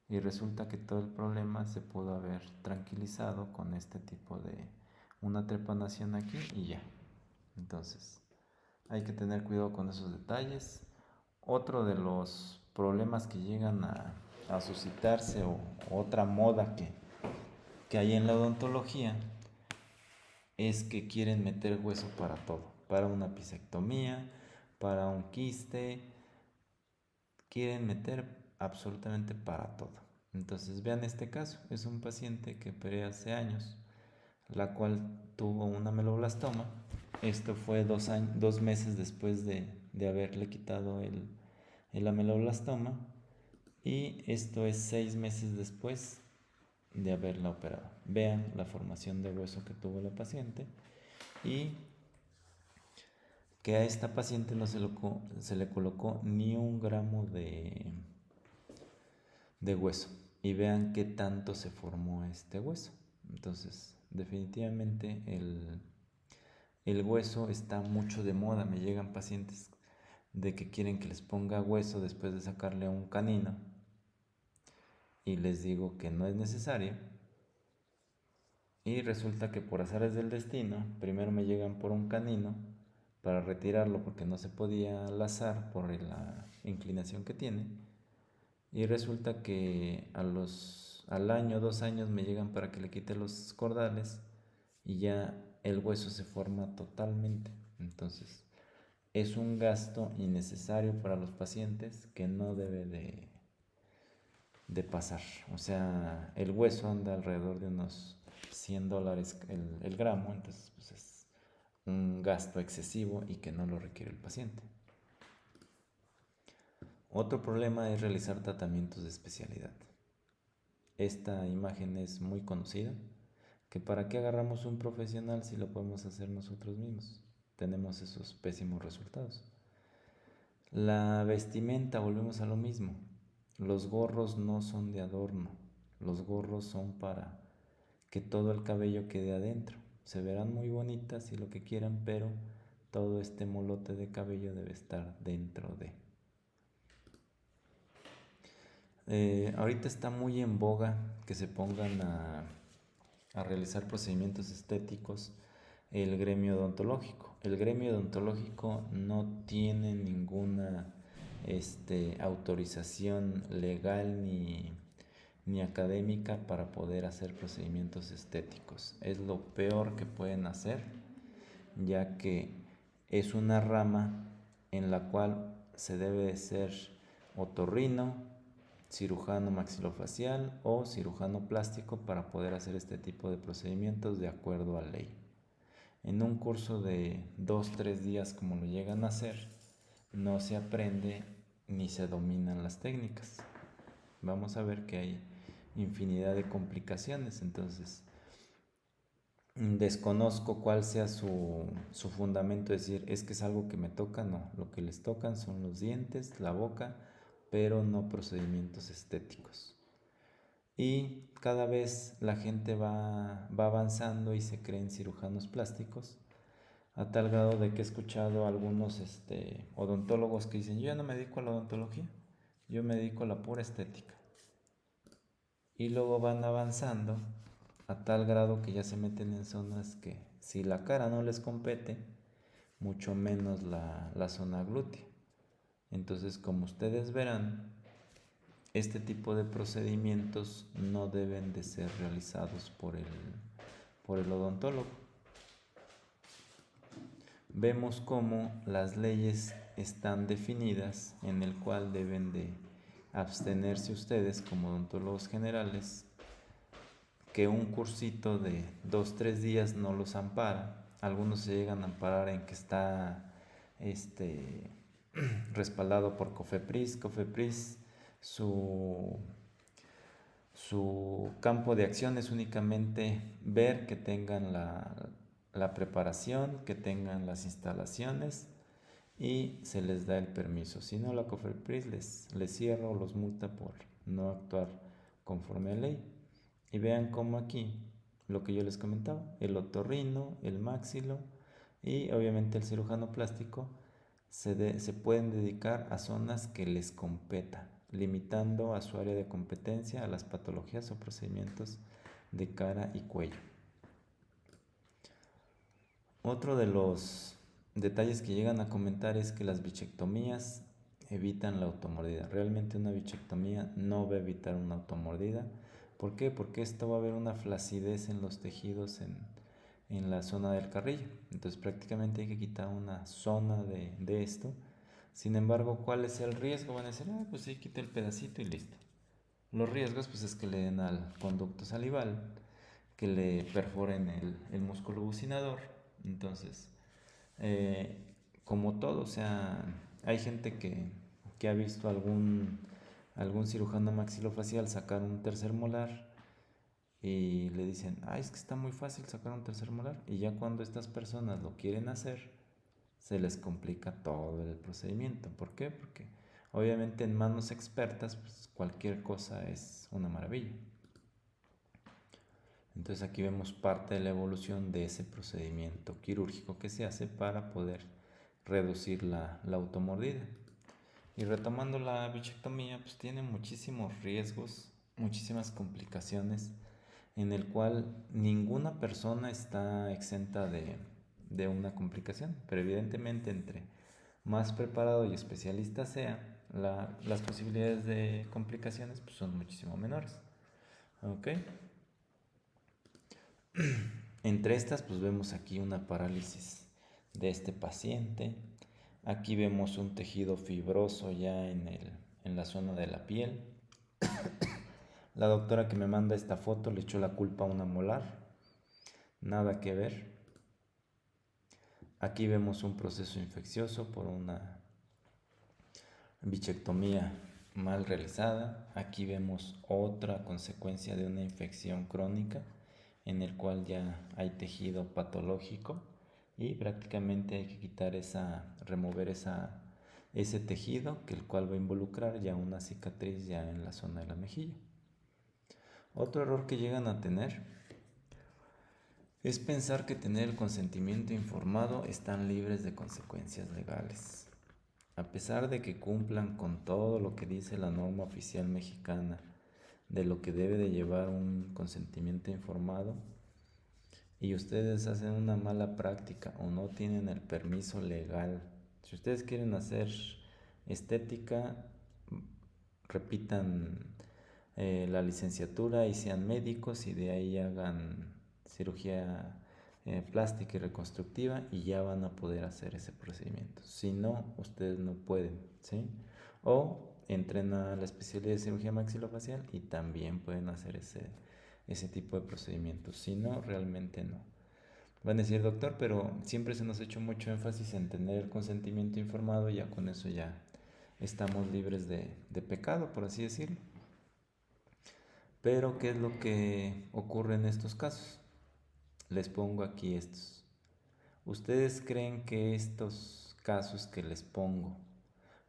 y resulta que todo el problema se pudo haber tranquilizado con este tipo de una trepanación aquí y ya. Entonces hay que tener cuidado con esos detalles. Otro de los problemas que llegan a suscitarse, o otra moda que hay en la odontología, es que quieren meter hueso para todo, para una pisectomía, para un quiste, quieren meter absolutamente para todo. Entonces vean este caso, es un paciente que operé hace años, la cual tuvo una ameloblastoma. Esto fue 2 meses después de haberle quitado el ameloblastoma, y esto es 6 meses después de haberla operado. Vean la formación de hueso que tuvo la paciente, y que a esta paciente no se le colocó ni 1 gramo de hueso, y vean qué tanto se formó este hueso. Entonces definitivamente el hueso está mucho de moda. Me llegan pacientes de que quieren que les ponga hueso después de sacarle un canino, y les digo que no es necesario, y resulta que por azares del destino primero me llegan por un canino para retirarlo porque no se podía lazar por la inclinación que tiene, y resulta que al año, 2 años, me llegan para que le quite los cordales, y ya el hueso se forma totalmente. Entonces es un gasto innecesario para los pacientes que no debe de pasar. O sea, el hueso anda alrededor de unos $100 el gramo, entonces pues es un gasto excesivo y que no lo requiere el paciente. Otro problema es realizar tratamientos de especialidad. Esta imagen es muy conocida, que para qué agarramos un profesional si lo podemos hacer nosotros mismos. Tenemos esos pésimos resultados. La vestimenta, volvemos a lo mismo. Los gorros no son de adorno, los gorros son para que todo el cabello quede adentro. Se verán muy bonitas y lo que quieran, pero todo este molote de cabello debe estar dentro de. Ahorita está muy en boga que se pongan a realizar procedimientos estéticos el gremio odontológico. El gremio odontológico no tiene ninguna autorización legal ni académica para poder hacer procedimientos estéticos. Es lo peor que pueden hacer, ya que es una rama en la cual se debe ser otorrino, cirujano maxilofacial o cirujano plástico para poder hacer este tipo de procedimientos de acuerdo a ley. En un curso de 2-3 días, como lo llegan a hacer, no se aprende ni se dominan las técnicas. Vamos a ver que hay infinidad de complicaciones, entonces desconozco cuál sea su fundamento, decir, es que es algo que me toca. No, lo que les tocan son los dientes, la boca, pero no procedimientos estéticos. Y cada vez la gente va avanzando y se creen cirujanos plásticos, a tal grado de que he escuchado a algunos odontólogos que dicen, yo ya no me dedico a la odontología, yo me dedico a la pura estética. Y luego van avanzando a tal grado que ya se meten en zonas que si la cara no les compete, mucho menos la zona glútea. Entonces, como ustedes verán, este tipo de procedimientos no deben de ser realizados por el odontólogo. Vemos cómo las leyes están definidas, en el cual deben de abstenerse ustedes como odontólogos generales, que un cursito de 2-3 días no los ampara. Algunos se llegan a amparar en que está respaldado por COFEPRIS. COFEPRIS, su campo de acción es únicamente ver que tengan la preparación, que tengan las instalaciones y se les da el permiso. Si no, la COFEPRIS les cierra o los multa por no actuar conforme a ley. Y vean cómo aquí, lo que yo les comentaba, el otorrino, el maxilo y obviamente el cirujano plástico se pueden dedicar a zonas que les competa, limitando a su área de competencia a las patologías o procedimientos de cara y cuello. Otro de los detalles que llegan a comentar es que las bichectomías evitan la automordida. Realmente una bichectomía no va a evitar una automordida. ¿Por qué? Porque esto va a haber una flacidez en los tejidos en la zona del carrillo. Entonces prácticamente hay que quitar una zona de esto. Sin embargo, ¿cuál es el riesgo? Van a decir, pues sí, quita el pedacito y listo. Los riesgos pues es que le den al conducto salival, que le perforen el músculo bucinador. Entonces, como todo, o sea, hay gente que ha visto algún cirujano maxilofacial sacar un tercer molar y le dicen, es que está muy fácil sacar un tercer molar. Y ya cuando estas personas lo quieren hacer, se les complica todo el procedimiento. ¿Por qué? Porque obviamente en manos expertas, pues cualquier cosa es una maravilla. Entonces aquí vemos parte de la evolución de ese procedimiento quirúrgico que se hace para poder reducir la automordida. Y retomando la bichectomía, pues tiene muchísimos riesgos, muchísimas complicaciones, en el cual ninguna persona está exenta de una complicación, pero evidentemente entre más preparado y especialista sea, las posibilidades de complicaciones pues son muchísimo menores. ¿Ok? Entre estas pues vemos aquí una parálisis de este paciente. Aquí vemos un tejido fibroso ya en la zona de la piel. La doctora que me manda esta foto le echó la culpa a una molar. Nada que ver. Aquí vemos un proceso infeccioso por una bichectomía mal realizada. Aquí vemos otra consecuencia de una infección crónica en el cual ya hay tejido patológico y prácticamente hay que quitar remover ese tejido, que el cual va a involucrar ya una cicatriz ya en la zona de la mejilla. Otro error que llegan a tener es pensar que tener el consentimiento informado están libres de consecuencias legales. A pesar de que cumplan con todo lo que dice la norma oficial mexicana de lo que debe de llevar un consentimiento informado, y ustedes hacen una mala práctica o no tienen el permiso legal, si ustedes quieren hacer estética, repitan la licenciatura y sean médicos y de ahí hagan cirugía plástica y reconstructiva y ya van a poder hacer ese procedimiento. Si no, ustedes no pueden, ¿sí? O entren a la especialidad de cirugía maxilofacial y también pueden hacer ese tipo de procedimientos. Si no, realmente no. Van a decir, doctor, pero siempre se nos ha hecho mucho énfasis en tener el consentimiento informado, ya con eso ya estamos libres de pecado, por así decirlo. Pero, ¿qué es lo que ocurre en estos casos? Les pongo aquí estos. ¿Ustedes creen que estos casos que les pongo,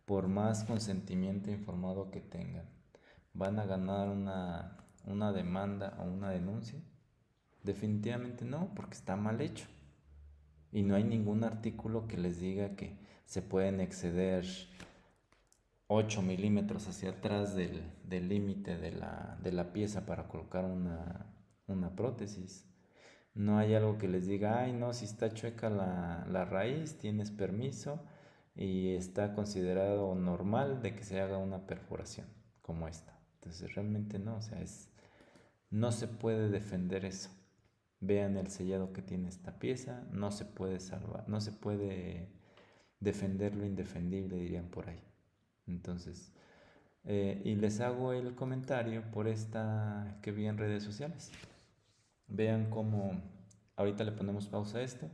por más consentimiento informado que tengan, van a ganar una demanda o una denuncia? Definitivamente no, porque está mal hecho. Y no hay ningún artículo que les diga que se pueden exceder 8 milímetros hacia atrás del límite de la pieza para colocar una prótesis. No hay algo que les diga, ay no, si está chueca la raíz, tienes permiso y está considerado normal de que se haga una perforación como esta. Entonces realmente no, o sea, no se puede defender eso. Vean el sellado que tiene esta pieza, no se puede salvar, no se puede defender lo indefendible, dirían por ahí. Entonces, y les hago el comentario por esta que vi en redes sociales. Vean cómo, ahorita le ponemos pausa a esto,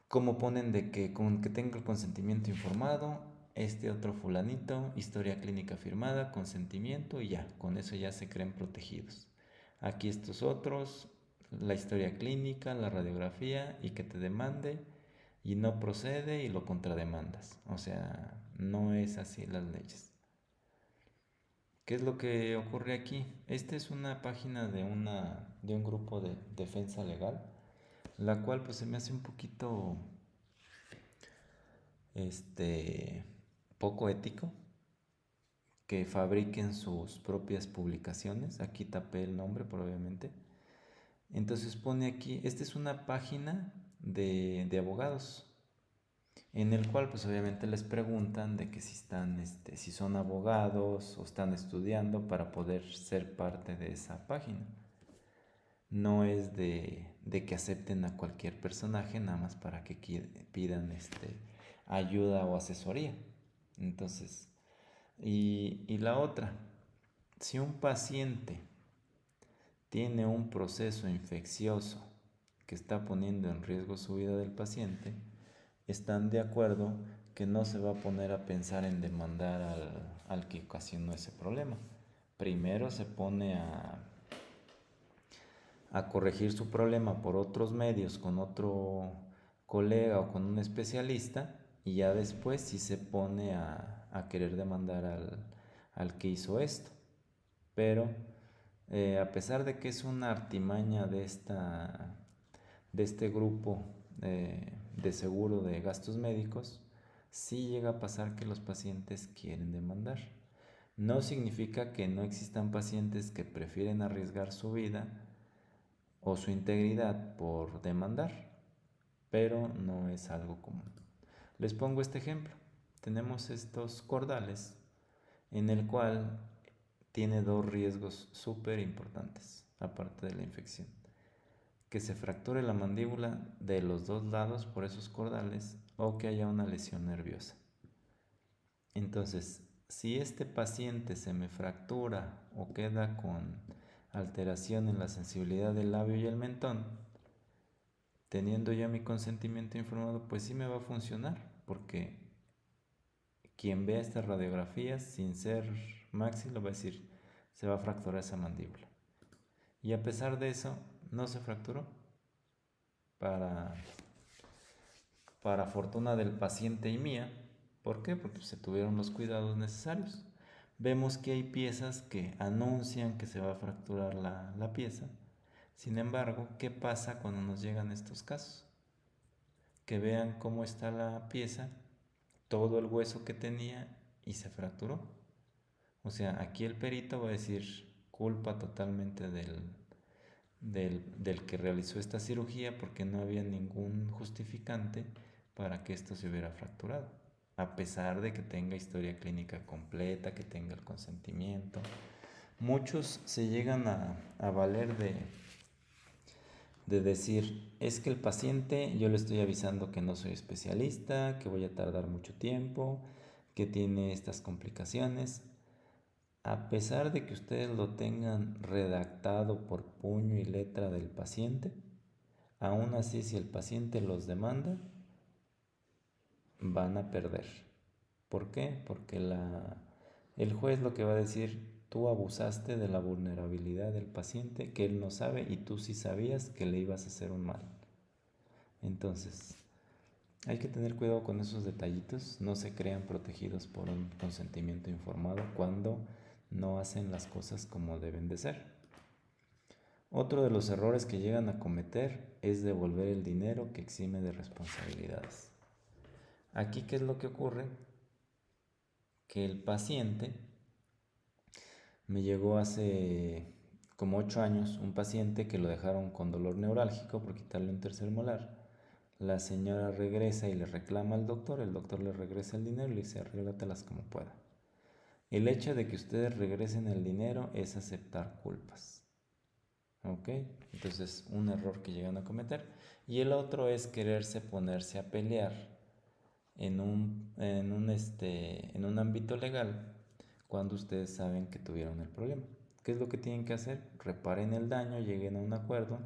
cómo ponen de que con que tenga el consentimiento informado, este otro fulanito, historia clínica firmada, consentimiento y ya, con eso ya se creen protegidos. Aquí estos otros, la historia clínica, la radiografía y que te demande y no procede y lo contrademandas. O sea, no es así las leyes. ¿Qué es lo que ocurre aquí? Esta es una página de un grupo de defensa legal, la cual pues se me hace un poquito este poco ético que fabriquen sus propias publicaciones. Aquí tapé el nombre probablemente. Entonces pone aquí, esta es una página de abogados, en el cual pues obviamente les preguntan de que si están, si son abogados o están estudiando para poder ser parte de esa página. No es de que acepten a cualquier personaje nada más para que pidan ayuda o asesoría. Entonces, y la otra, si un paciente tiene un proceso infeccioso que está poniendo en riesgo su vida del paciente, están de acuerdo que no se va a poner a pensar en demandar al que ocasionó ese problema. Primero se pone a corregir su problema por otros medios con otro colega o con un especialista y ya después sí se pone a querer demandar al que hizo esto. Pero a pesar de que es una artimaña de este grupo de seguro de gastos médicos, sí llega a pasar que los pacientes quieren demandar. No significa que no existan pacientes que prefieren arriesgar su vida o su integridad por demandar, pero no es algo común. Les pongo este ejemplo. Tenemos estos cordales en el cual tiene dos riesgos súper importantes, aparte de la infección. Que se fracture la mandíbula de los dos lados por esos cordales o que haya una lesión nerviosa. Entonces, si este paciente se me fractura o queda con alteración en la sensibilidad del labio y el mentón, teniendo ya mi consentimiento informado, pues sí me va a funcionar, porque quien vea estas radiografías sin ser Maxi lo va a decir, se va a fracturar esa mandíbula. Y a pesar de eso, no se fracturó. Para fortuna del paciente y mía. ¿Por qué? Porque se tuvieron los cuidados necesarios. Vemos que hay piezas que anuncian que se va a fracturar la pieza. Sin embargo, ¿qué pasa cuando nos llegan estos casos? Que vean cómo está la pieza, todo el hueso que tenía y se fracturó. O sea, aquí el perito va a decir culpa totalmente del que realizó esta cirugía porque no había ningún justificante para que esto se hubiera fracturado, a pesar de que tenga historia clínica completa, que tenga el consentimiento. Muchos se llegan a valer de decir, es que el paciente, yo le estoy avisando que no soy especialista, que voy a tardar mucho tiempo, que tiene estas complicaciones. A pesar de que ustedes lo tengan redactado por puño y letra del paciente, aún así si el paciente los demanda, van a perder. ¿Por qué? Porque el juez lo que va a decir, tú abusaste de la vulnerabilidad del paciente, que él no sabe y tú sí sabías que le ibas a hacer un mal. Entonces, hay que tener cuidado con esos detallitos, no se crean protegidos por un consentimiento informado cuando no hacen las cosas como deben de ser. Otro de los errores que llegan a cometer es devolver el dinero que exime de responsabilidades. Aquí, ¿qué es lo que ocurre? Que el paciente, me llegó hace como 8 años un paciente que lo dejaron con dolor neurálgico por quitarle un tercer molar. La señora regresa y le reclama al doctor, el doctor le regresa el dinero y le dice arréglatelas como pueda. El hecho de que ustedes regresen el dinero es aceptar culpas. ¿Ok? Entonces, un error que llegan a cometer. Y el otro es quererse ponerse a pelear en un ámbito legal cuando ustedes saben que tuvieron el problema. ¿Qué es lo que tienen que hacer? Reparen el daño, lleguen a un acuerdo,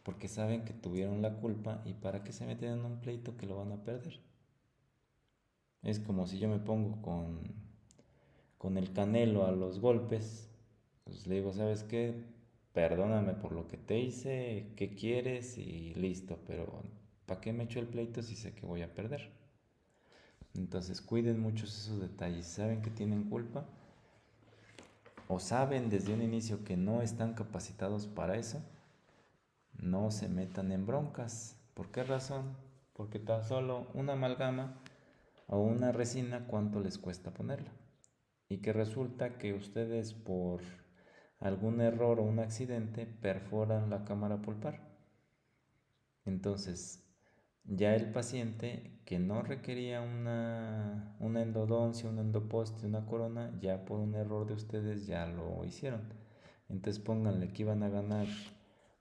porque saben que tuvieron la culpa y para qué se meten en un pleito que lo van a perder. Es como si yo me pongo con el Canelo a los golpes, pues le digo, ¿sabes qué? Perdóname por lo que te hice, ¿qué quieres? Y listo, pero ¿para qué me echo el pleito si sé que voy a perder? Entonces cuiden muchos esos detalles. ¿Saben que tienen culpa? ¿O saben desde un inicio que no están capacitados para eso? No se metan en broncas. ¿Por qué razón? Porque tan solo una amalgama o una resina, ¿cuánto les cuesta ponerla? Y que resulta que ustedes por algún error o un accidente perforan la cámara pulpar. Entonces, ya el paciente que no requería una endodoncia, un endoposte, una corona, ya por un error de ustedes ya lo hicieron. Entonces pónganle que iban a ganar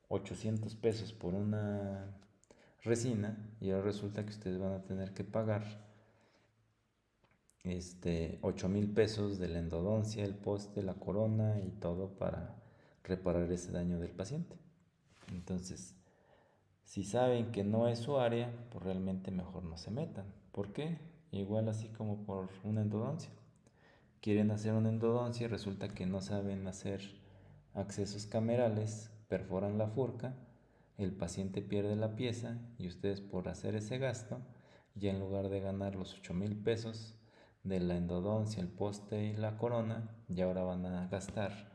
800 pesos por una resina y ahora resulta que ustedes van a tener que pagar 8,000 pesos de la endodoncia, el poste, la corona y todo para reparar ese daño del paciente. Entonces, si saben que no es su área, pues realmente mejor no se metan. ¿Por qué? Igual así como por una endodoncia. Quieren hacer una endodoncia y resulta que no saben hacer accesos camerales, perforan la furca, el paciente pierde la pieza y ustedes por hacer ese gasto, ya en lugar de ganar los 8,000 pesos de la endodoncia, el poste y la corona, ya ahora van a gastar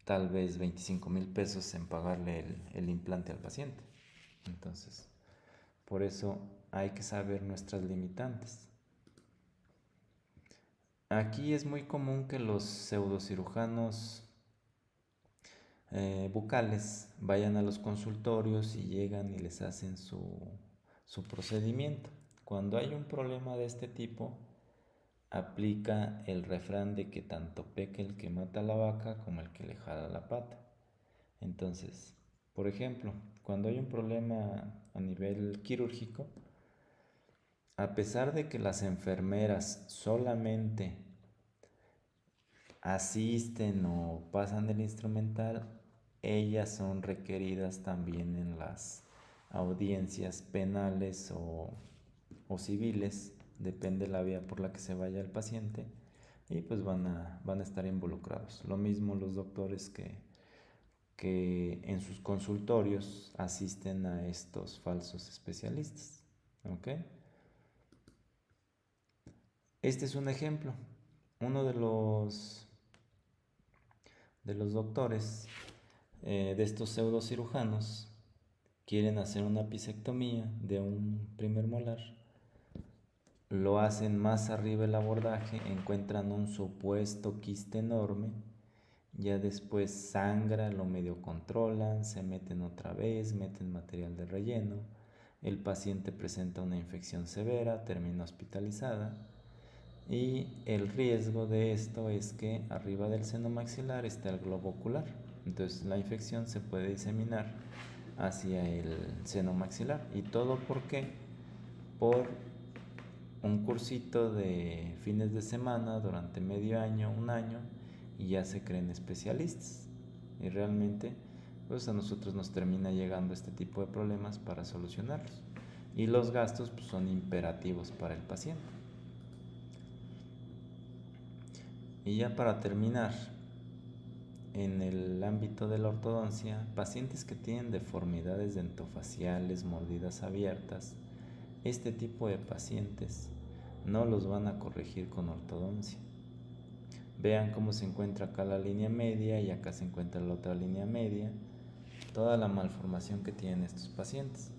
tal vez 25,000 pesos en pagarle el implante al paciente. Entonces, por eso hay que saber nuestras limitantes. Aquí es muy común que los pseudocirujanos bucales vayan a los consultorios y llegan y les hacen su procedimiento. Cuando hay un problema de este tipo, aplica el refrán de que tanto peca el que mata a la vaca como el que le jala la pata. Entonces, por ejemplo, cuando hay un problema a nivel quirúrgico, a pesar de que las enfermeras solamente asisten o pasan el instrumental, ellas son requeridas también en las audiencias penales o civiles, depende la vía por la que se vaya el paciente, y pues van a estar involucrados. Lo mismo los doctores que en sus consultorios asisten a estos falsos especialistas. ¿Ok? Este es un ejemplo. Uno de los doctores de estos pseudocirujanos quieren hacer una apicectomía de un primer molar, lo hacen más arriba el abordaje, encuentran un supuesto quiste enorme, ya después sangra, lo medio controlan, se meten otra vez, meten material de relleno, el paciente presenta una infección severa, termina hospitalizada y el riesgo de esto es que arriba del seno maxilar está el globo ocular, entonces la infección se puede diseminar hacia el seno maxilar. ¿Y todo por qué? Por un cursito de fines de semana durante medio año, un año, y ya se creen especialistas. Y realmente, pues a nosotros nos termina llegando este tipo de problemas para solucionarlos. Y los gastos pues, son imperativos para el paciente. Y ya para terminar, en el ámbito de la ortodoncia, pacientes que tienen deformidades dentofaciales, mordidas abiertas, este tipo de pacientes no los van a corregir con ortodoncia. Vean cómo se encuentra acá la línea media y acá se encuentra la otra línea media, toda la malformación que tienen estos pacientes,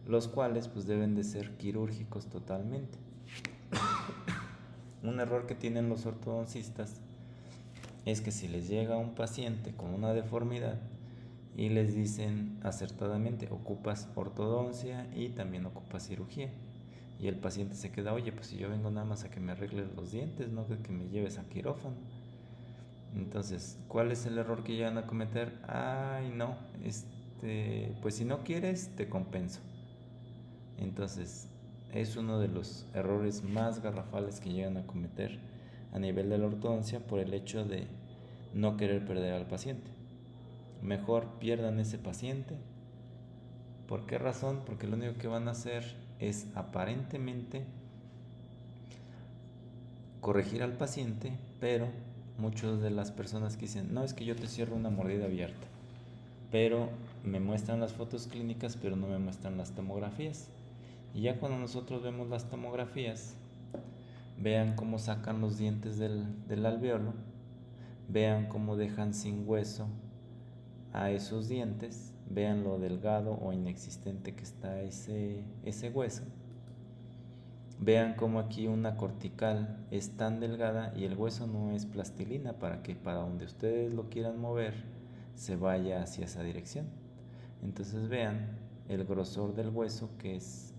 los cuales pues deben de ser quirúrgicos totalmente. Un error que tienen los ortodoncistas es que si les llega un paciente con una deformidad y les dicen acertadamente ocupas ortodoncia y también ocupas cirugía, y el paciente se queda, oye, pues si yo vengo nada más a que me arregles los dientes, no que me lleves a quirófano. Entonces, ¿cuál es el error que llegan a cometer? Ay, no, pues si no quieres, te compenso. Entonces, es uno de los errores más garrafales que llegan a cometer a nivel de la ortodoncia por el hecho de no querer perder al paciente. Mejor pierdan ese paciente. ¿Por qué razón? Porque lo único que van a hacer es aparentemente corregir al paciente, pero muchas de las personas que dicen, no, es que yo te cierro una mordida abierta, pero me muestran las fotos clínicas, pero no me muestran las tomografías. Y ya cuando nosotros vemos las tomografías, vean cómo sacan los dientes del alveolo, vean cómo dejan sin hueso a esos dientes, vean lo delgado o inexistente que está ese hueso. Vean cómo aquí una cortical es tan delgada y el hueso no es plastilina para que para donde ustedes lo quieran mover se vaya hacia esa dirección. Entonces vean el grosor del hueso, que es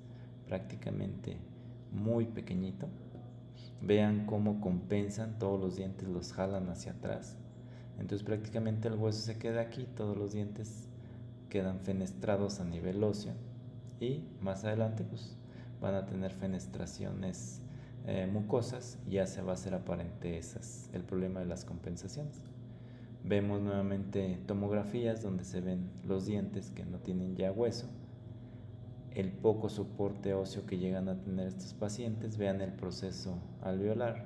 prácticamente muy pequeñito. Vean cómo compensan, todos los dientes los jalan hacia atrás. Entonces prácticamente el hueso se queda aquí, todos los dientes quedan fenestrados a nivel óseo y más adelante pues van a tener fenestraciones mucosas y ya se va a hacer aparente el problema de las compensaciones. Vemos nuevamente tomografías donde se ven los dientes que no tienen ya hueso, el poco soporte óseo que llegan a tener estos pacientes. Vean el proceso alveolar,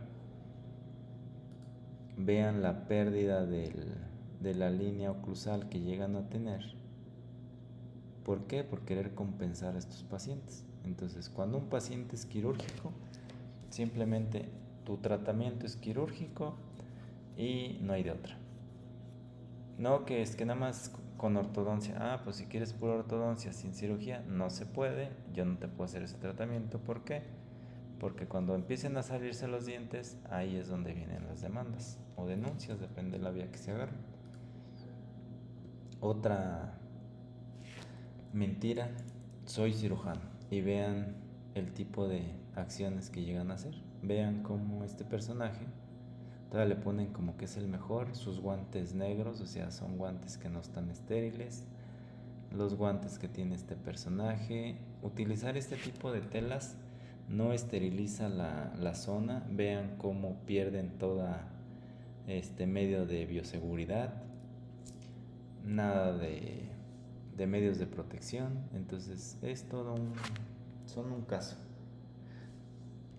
vean la pérdida de la línea oclusal que llegan a tener. ¿Por qué? Por querer compensar a estos pacientes. Entonces, cuando un paciente es quirúrgico, simplemente tu tratamiento es quirúrgico y no hay de otra. No que es que nada más con ortodoncia, pues si quieres pura ortodoncia sin cirugía, no se puede, yo no te puedo hacer ese tratamiento. ¿Por qué? Porque cuando empiecen a salirse los dientes, ahí es donde vienen las demandas o denuncias, depende de la vía que se agarre. Otra mentira, soy cirujano, y vean el tipo de acciones que llegan a hacer. Vean cómo este personaje todavía le ponen como que es el mejor, sus guantes negros, o sea, son guantes que no están estériles, los guantes que tiene este personaje. Utilizar este tipo de telas no esteriliza la zona. Vean cómo pierden toda medio de bioseguridad, nada de medios de protección. Entonces es todo son un caso.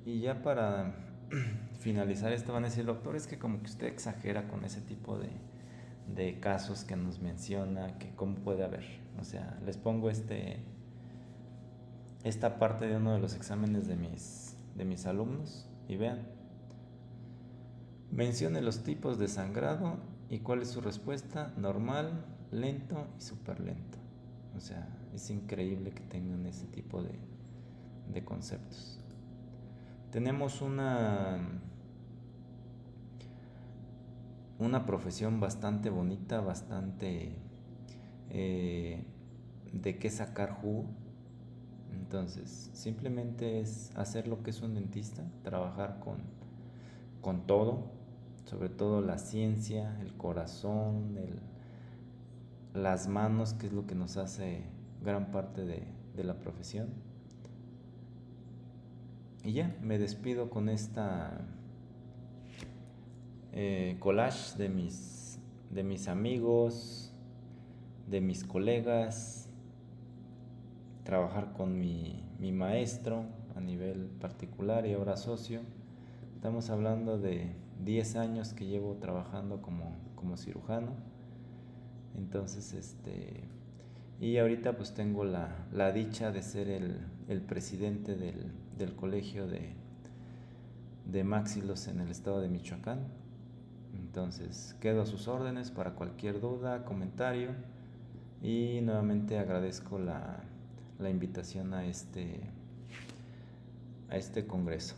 Y ya para finalizar esto van a decir, doctor, es que como que usted exagera con ese tipo de casos que nos menciona, que cómo puede haber. O sea, les pongo esta parte de uno de los exámenes de mis alumnos y vean. Mencione los tipos de sangrado y cuál es su respuesta: normal, lento y súper lento. O sea, es increíble que tengan ese tipo de conceptos. Tenemos una profesión bastante bonita, bastante de qué sacar jugo. Entonces, simplemente es hacer lo que es un dentista, trabajar con todo, sobre todo la ciencia, el corazón, las manos, que es lo que nos hace gran parte de la profesión. Y ya, me despido con esta collage de mis amigos, de mis colegas, trabajar con mi maestro a nivel particular y ahora socio. Estamos hablando de 10 años que llevo trabajando como cirujano. Entonces, y ahorita pues tengo la dicha de ser el presidente del colegio de Maxilos en el estado de Michoacán. Entonces, quedo a sus órdenes para cualquier duda, comentario, y nuevamente agradezco la invitación a este congreso.